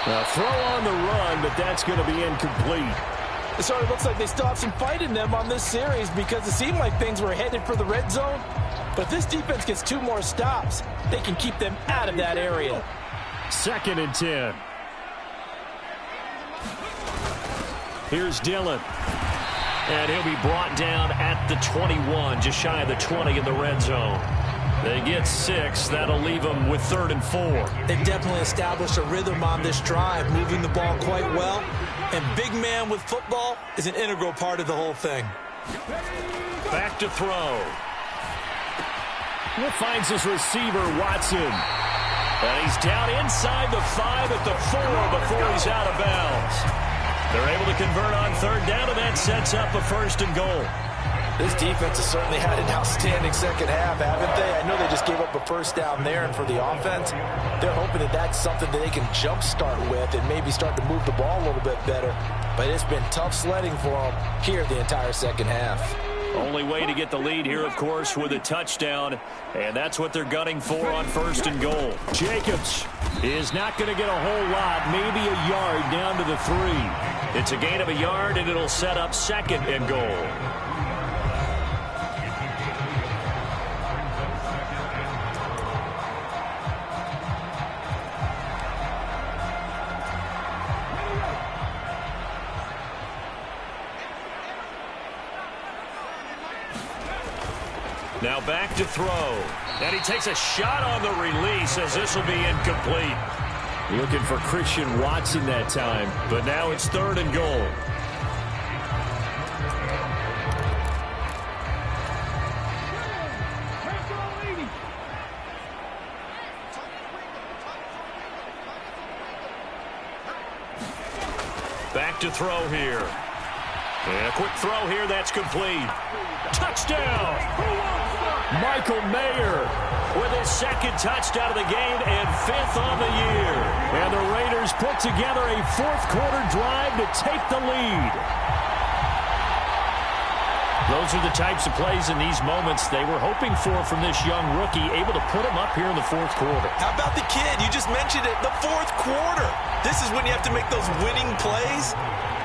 A throw on the run, but that's going to be incomplete. It sort of looks like they still have some fight in them on this series because it seemed like things were headed for the red zone. But if this defense gets 2 more stops, they can keep them out of that area. 2nd and 10. Here's Dillon. And he'll be brought down at the 21, just shy of the 20 in the red zone. They get 6. That'll leave them with 3rd and 4. They've definitely established a rhythm on this drive, moving the ball quite well. And big man with football is an integral part of the whole thing. Back to throw. Finds his receiver, Watson. And he's down inside the 5 at the 4 before he's out of bounds. They're able to convert on third down, and that sets up a 1st and goal. This defense has certainly had an outstanding second half, haven't they? I know they just gave up a 1st down there, and for the offense, they're hoping that that's something that they can jumpstart with and maybe start to move the ball a little bit better. But it's been tough sledding for them here the entire second half. Only way to get the lead here, of course, with a touchdown, and that's what they're gunning for on 1st and goal. Jacobs is not going to get a whole lot, maybe a yard down to the 3. It's a gain of a yard, and it'll set up 2nd and goal. Now back to throw. And he takes a shot on the release as this will be incomplete. Looking for Christian Watson that time, but now it's 3rd and goal. Back to throw here. And a quick throw here, that's complete. Touchdown! Michael Mayer with his 2nd touchdown of the game and 5th on the year. And the Raiders put together a 4th quarter drive to take the lead. Those are the types of plays in these moments they were hoping for from this young rookie, able to put him up here in the 4th quarter. How about the kid? You just mentioned it, the 4th quarter. This is when you have to make those winning plays.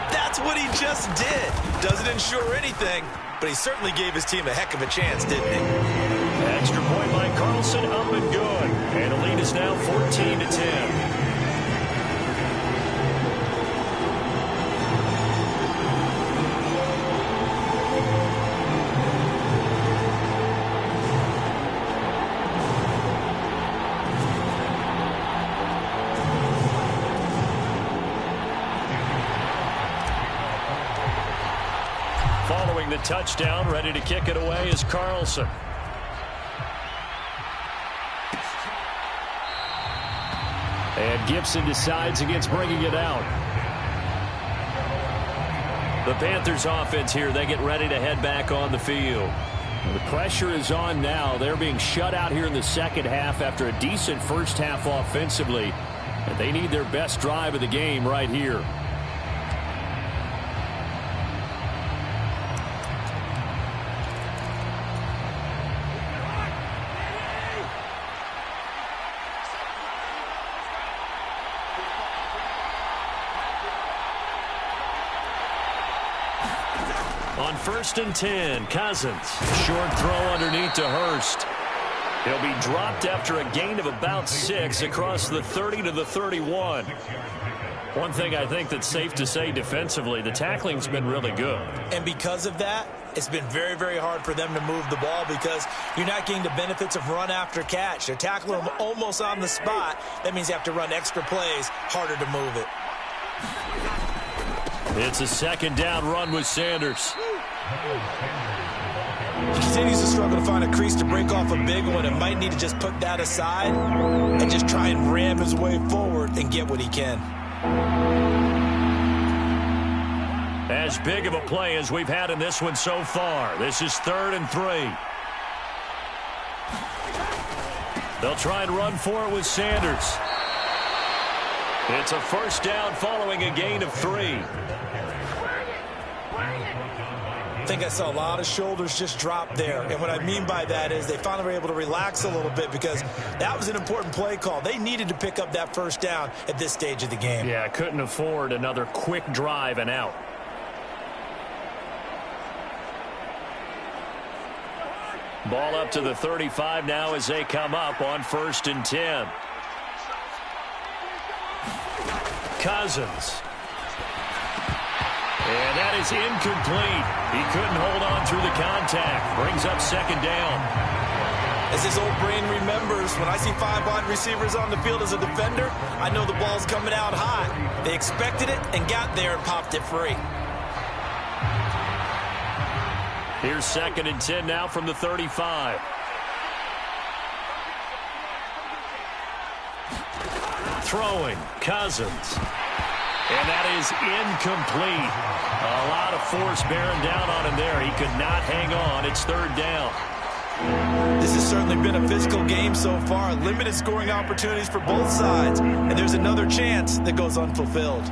That's what he just did. Doesn't ensure anything, but he certainly gave his team a heck of a chance, didn't he? Extra point by Carlson, up and good. And the lead is now 14-10. Following the touchdown, ready to kick it away is Carlson. And Gibson decides against bringing it out. The Panthers offense here, they get ready to head back on the field. The pressure is on now. They're being shut out here in the second half after a decent first half offensively. And they need their best drive of the game right here. On 1st and 10, Cousins. Short throw underneath to Hurst. He'll be dropped after a gain of about 6 across the 30 to the 31. One thing I think that's safe to say defensively, the tackling's been really good. And because of that, it's been very, very hard for them to move the ball because you're not getting the benefits of run after catch. They're tackling them almost on the spot. That means you have to run extra plays, harder to move it. It's a 2nd down run with Sanders. He continues to struggle to find a crease to break off a big one and might need to just put that aside and just try and ram his way forward and get what he can. As big of a play as we've had in this one so far. This is 3rd and 3. They'll try and run for it with Sanders. It's a 1st down following a gain of 3. I think I saw a lot of shoulders just drop there. And what I mean by that is they finally were able to relax a little bit because that was an important play call. They needed to pick up that 1st down at this stage of the game. Yeah, couldn't afford another quick drive and out. Ball up to the 35 now as they come up on 1st and 10. Cousins. And that is incomplete. He couldn't hold on through the contact. Brings up 2nd down. As his old brain remembers, when I see 5 wide receivers on the field as a defender, I know the ball's coming out hot. They expected it and got there and popped it free. Here's 2nd and 10 now from the 35. Throwing, Cousins. And that is incomplete. A lot of force bearing down on him there. He could not hang on. It's third down. This has certainly been a physical game so far. Limited scoring opportunities for both sides. And there's another chance that goes unfulfilled.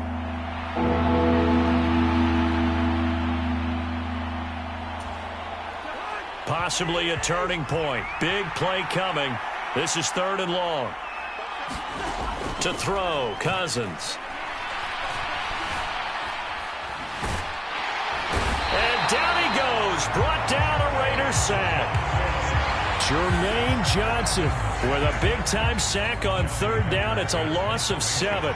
Possibly a turning point. Big play coming. This is third and long. To throw, Cousins. And down he goes. Brought down a Raiders sack. Jermaine Johnson with a big-time sack on third down. It's a loss of 7.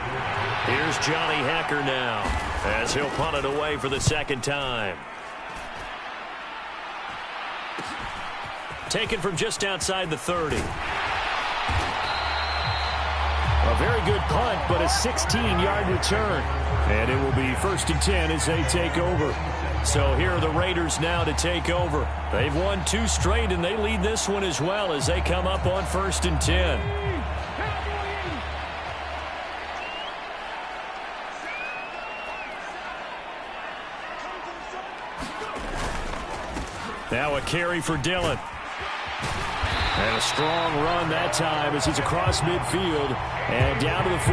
Here's Johnny Hacker now as he'll punt it away for the second time. Taken from just outside the 30. A very good punt, but a 16-yard return. And it will be 1st and 10 as they take over. So here are the Raiders now to take over. They've won 2 straight, and they lead this one as well as they come up on 1st and 10. Now a carry for Dillon. And a strong run that time as he's across midfield and down to the 43.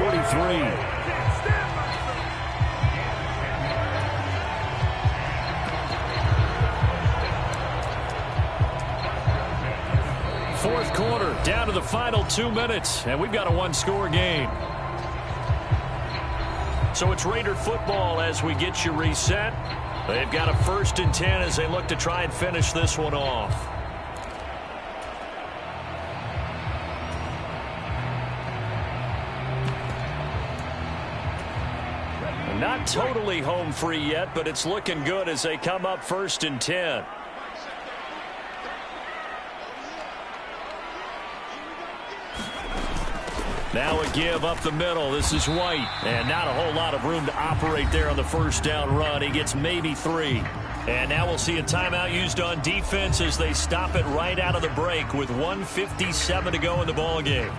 Fourth quarter, down to the final 2 minutes, and we've got a one-score game. So it's Raider football as we get you reset. They've got a 1st and 10 as they look to try and finish this one off. Not totally home free yet, but it's looking good as they come up 1st and 10. Now a give up the middle. This is White. And not a whole lot of room to operate there on the first down run. He gets maybe 3. And now we'll see a timeout used on defense as they stop it right out of the break with 1:57 to go in the ball game.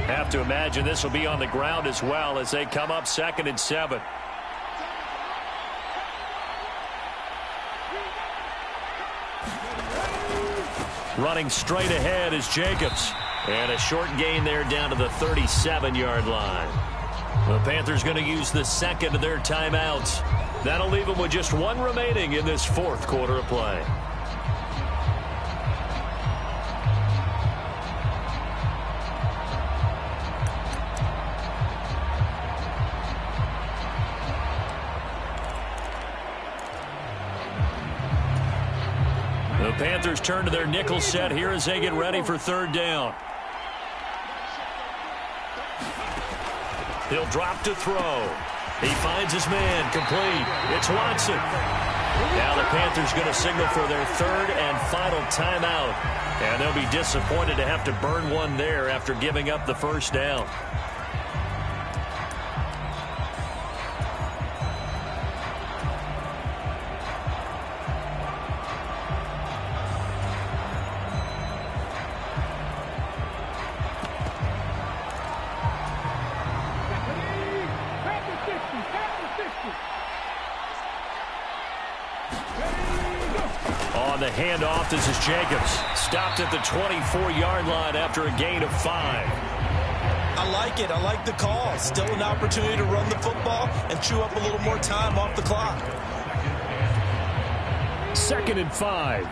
Have to imagine this will be on the ground as well as they come up 2nd and 7. Running straight ahead is Jacobs. And a short gain there down to the 37-yard line. The Panthers going to use the second of their timeouts. That'll leave them with just 1 remaining in this 4th quarter of play. The Panthers turn to their nickel set here as they get ready for 3rd down. He'll drop to throw. He finds his man, complete. It's Watson. Now the Panthers going to signal for their 3rd and final timeout. And they'll be disappointed to have to burn one there after giving up the first down. On the handoff, this is Jacobs. Stopped at the 24-yard line after a gain of 5. I like it. I like the call. Still an opportunity to run the football and chew up a little more time off the clock. 2nd and 5.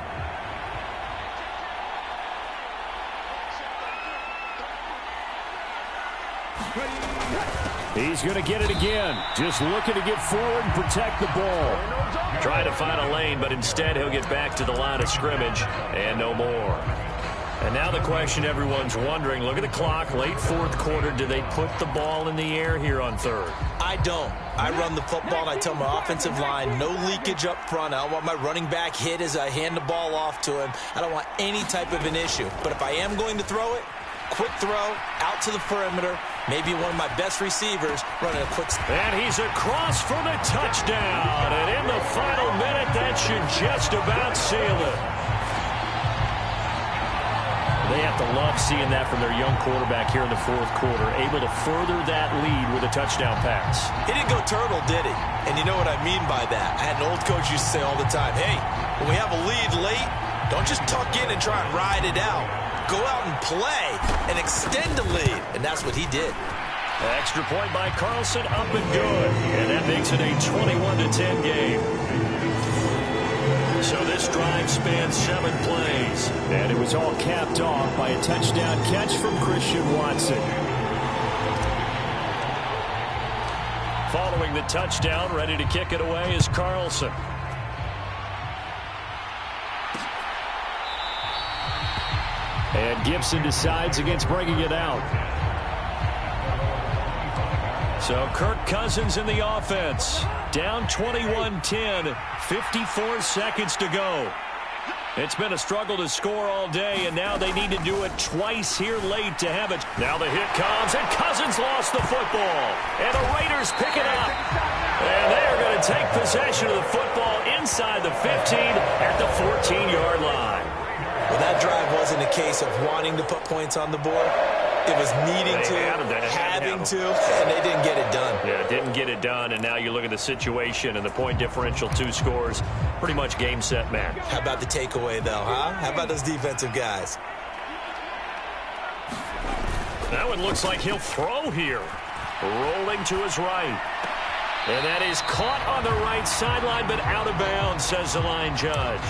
He's going to get it again. Just looking to get forward and protect the ball. Try to find a lane, but instead he'll get back to the line of scrimmage and no more. And now the question everyone's wondering, look at the clock, late 4th quarter. Do they put the ball in the air here on 3rd? I don't. I run the football, and I tell my offensive line, no leakage up front. I don't want my running back hit as I hand the ball off to him. I don't want any type of an issue. But if I am going to throw it, quick throw, out to the perimeter, maybe one of my best receivers running a quick... And he's across for the touchdown. And in the final minute, that should just about seal it. They have to love seeing that from their young quarterback here in the fourth quarter, able to further that lead with a touchdown pass. He didn't go turtle, did he? And you know what I mean by that. I had an old coach used to say all the time, hey, when we have a lead late, don't just tuck in and try and ride it out. Go out and play and extend the lead. And that's what he did. Extra point by Carlson, up and good. And that makes it a 21-10 game. So this drive spans 7 plays. And it was all capped off by a touchdown catch from Christian Watson. Following the touchdown, ready to kick it away is Carlson. And Gibson decides against bringing it out. So Kirk Cousins in the offense. Down 21-10, 54 seconds to go. It's been a struggle to score all day, and now they need to do it twice here late to have it. Now the hit comes, and Cousins lost the football. And the Raiders pick it up. And they are going to take possession of the football inside the 15 at the 14-yard line. Well, that drive wasn't a case of wanting to put points on the board. It was needing to, having to, and they didn't get it done. Yeah, didn't get it done, and now you look at the situation and the point differential, 2 scores, pretty much game, set, match. How about the takeaway, though, huh? How about those defensive guys? That one looks like he'll throw here. Rolling to his right. And that is caught on the right sideline, but out of bounds, says the line judge.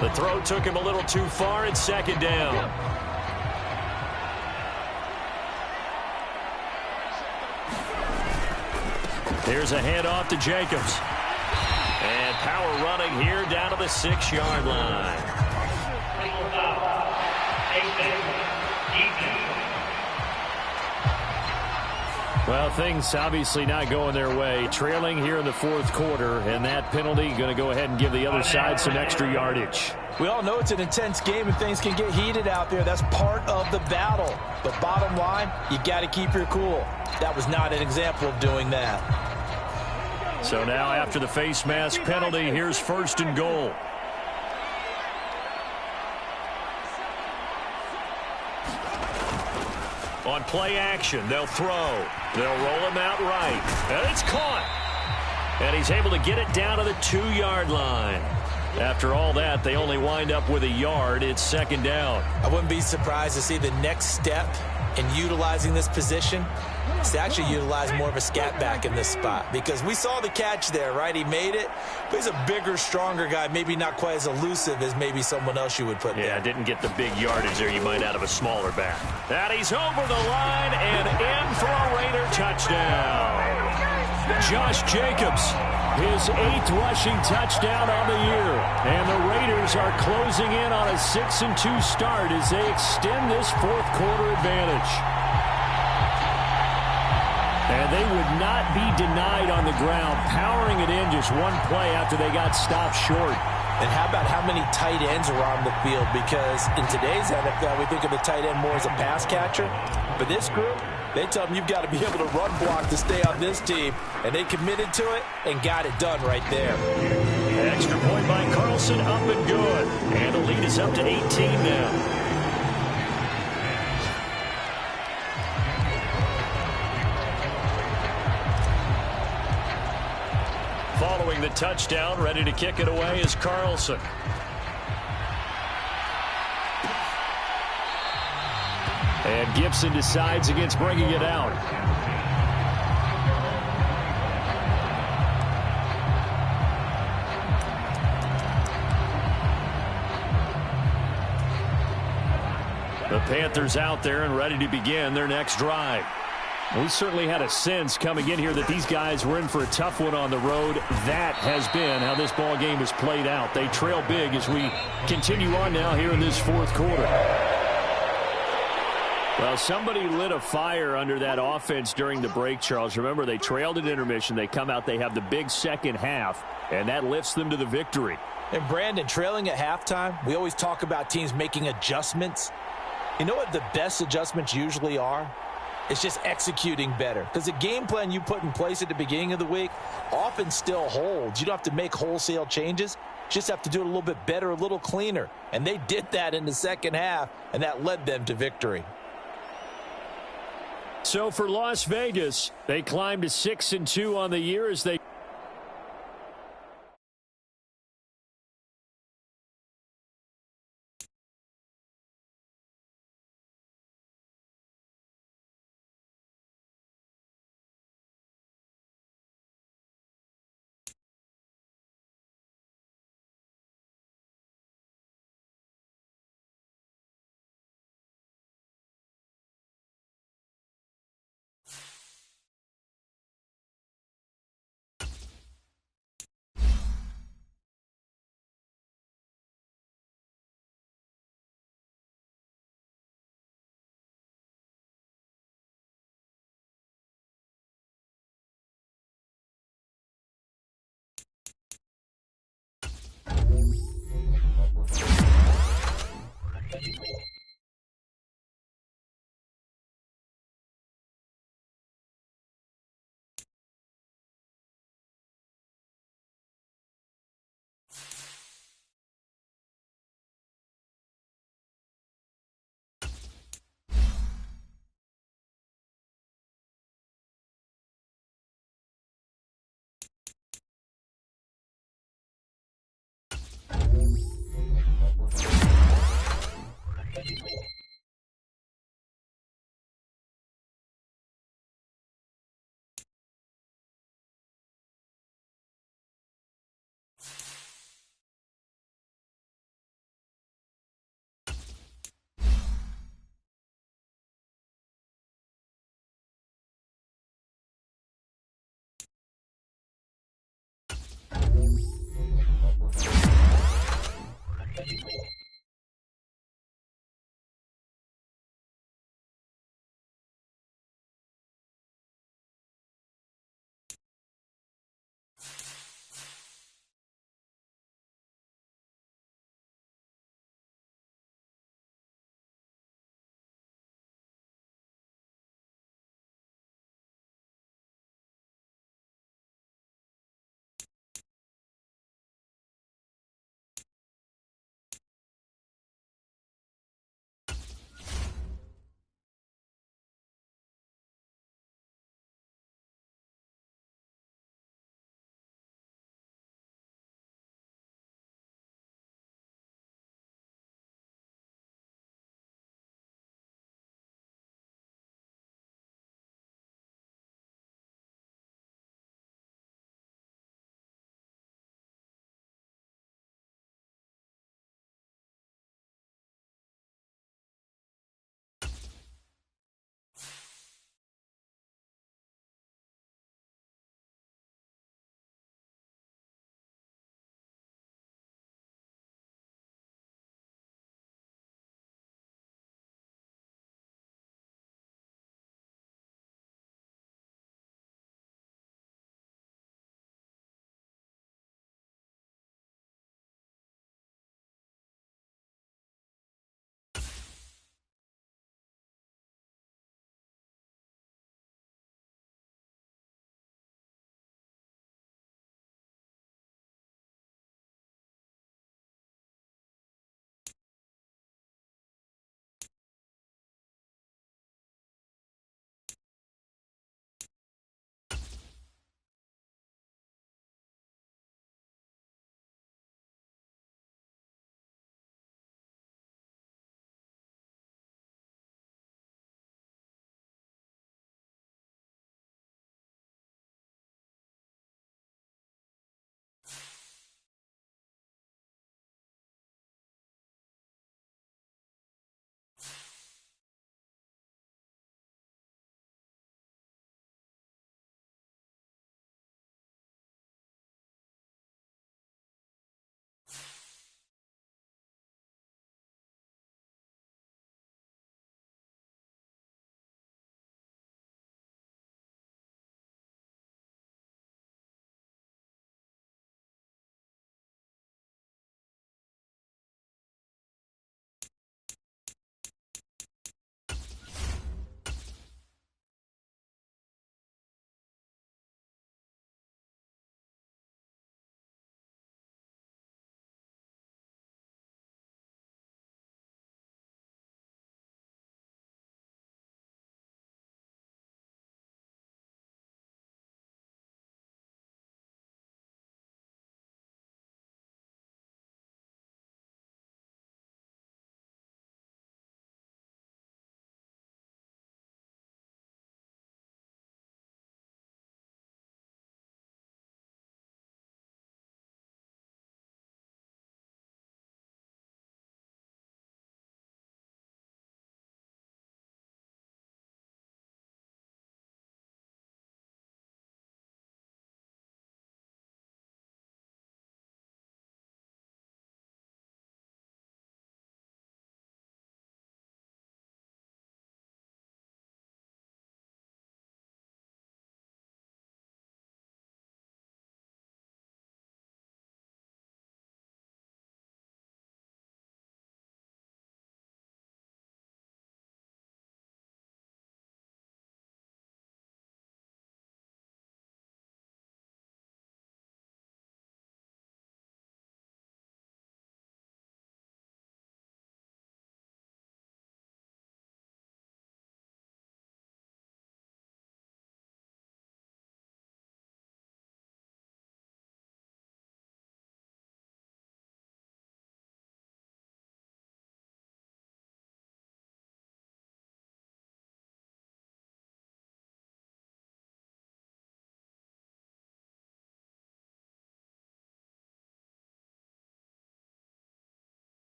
The throw took him a little too far. It's second down. Here's a handoff to Jacobs. And power running here down to the 6-yard line. Well, things obviously not going their way. Trailing here in the fourth quarter, and that penalty going to go ahead and give the other side some extra yardage. We all know it's an intense game and things can get heated out there. That's part of the battle. But bottom line, you got to keep your cool. That was not an example of doing that. So now after the face mask penalty, here's 1st and goal. On play action, they'll throw. They'll roll him out right. And it's caught. And he's able to get it down to the 2-yard line. After all that, they only wind up with a yard. It's second down. I wouldn't be surprised to see the next step in utilizing this position is to actually utilize more of a scat back in this spot. Because we saw the catch there, right? He made it. But he's a bigger, stronger guy. Maybe not quite as elusive as maybe someone else you would put there. Yeah, didn't get the big yardage there you might out of a smaller back. And he's over the line and in for a Raider touchdown. Josh Jacobs, his 8th rushing touchdown on the year. And the Raiders are closing in on a 6-2 start as they extend this fourth quarter advantage. And they would not be denied on the ground, powering it in just one play after they got stopped short. And how about how many tight ends are on the field? Because in today's NFL, we think of the tight end more as a pass catcher. But this group, they tell them you've got to be able to run block to stay on this team. And they committed to it and got it done right there. Extra point by Carlson, up and good. And the lead is up to 18 now. Following the touchdown, ready to kick it away is Carlson. And Gibson decides against bringing it out. The Panthers out there and ready to begin their next drive. We certainly had a sense coming in here that these guys were in for a tough one on the road. That has been how this ball game has played out. They trail big as we continue on now here in this fourth quarter. Well, somebody lit a fire under that offense during the break, Charles. Remember, they trailed at intermission. They come out, they have the big second half, and that lifts them to the victory. And Brandon, trailing at halftime, we always talk about teams making adjustments. You know what the best adjustments usually are? It's just executing better. Because the game plan you put in place at the beginning of the week often still holds. You don't have to make wholesale changes. Just have to do it a little bit better, a little cleaner. And they did that in the second half, and that led them to victory. So for Las Vegas, they climbed to 6-2 on the year as they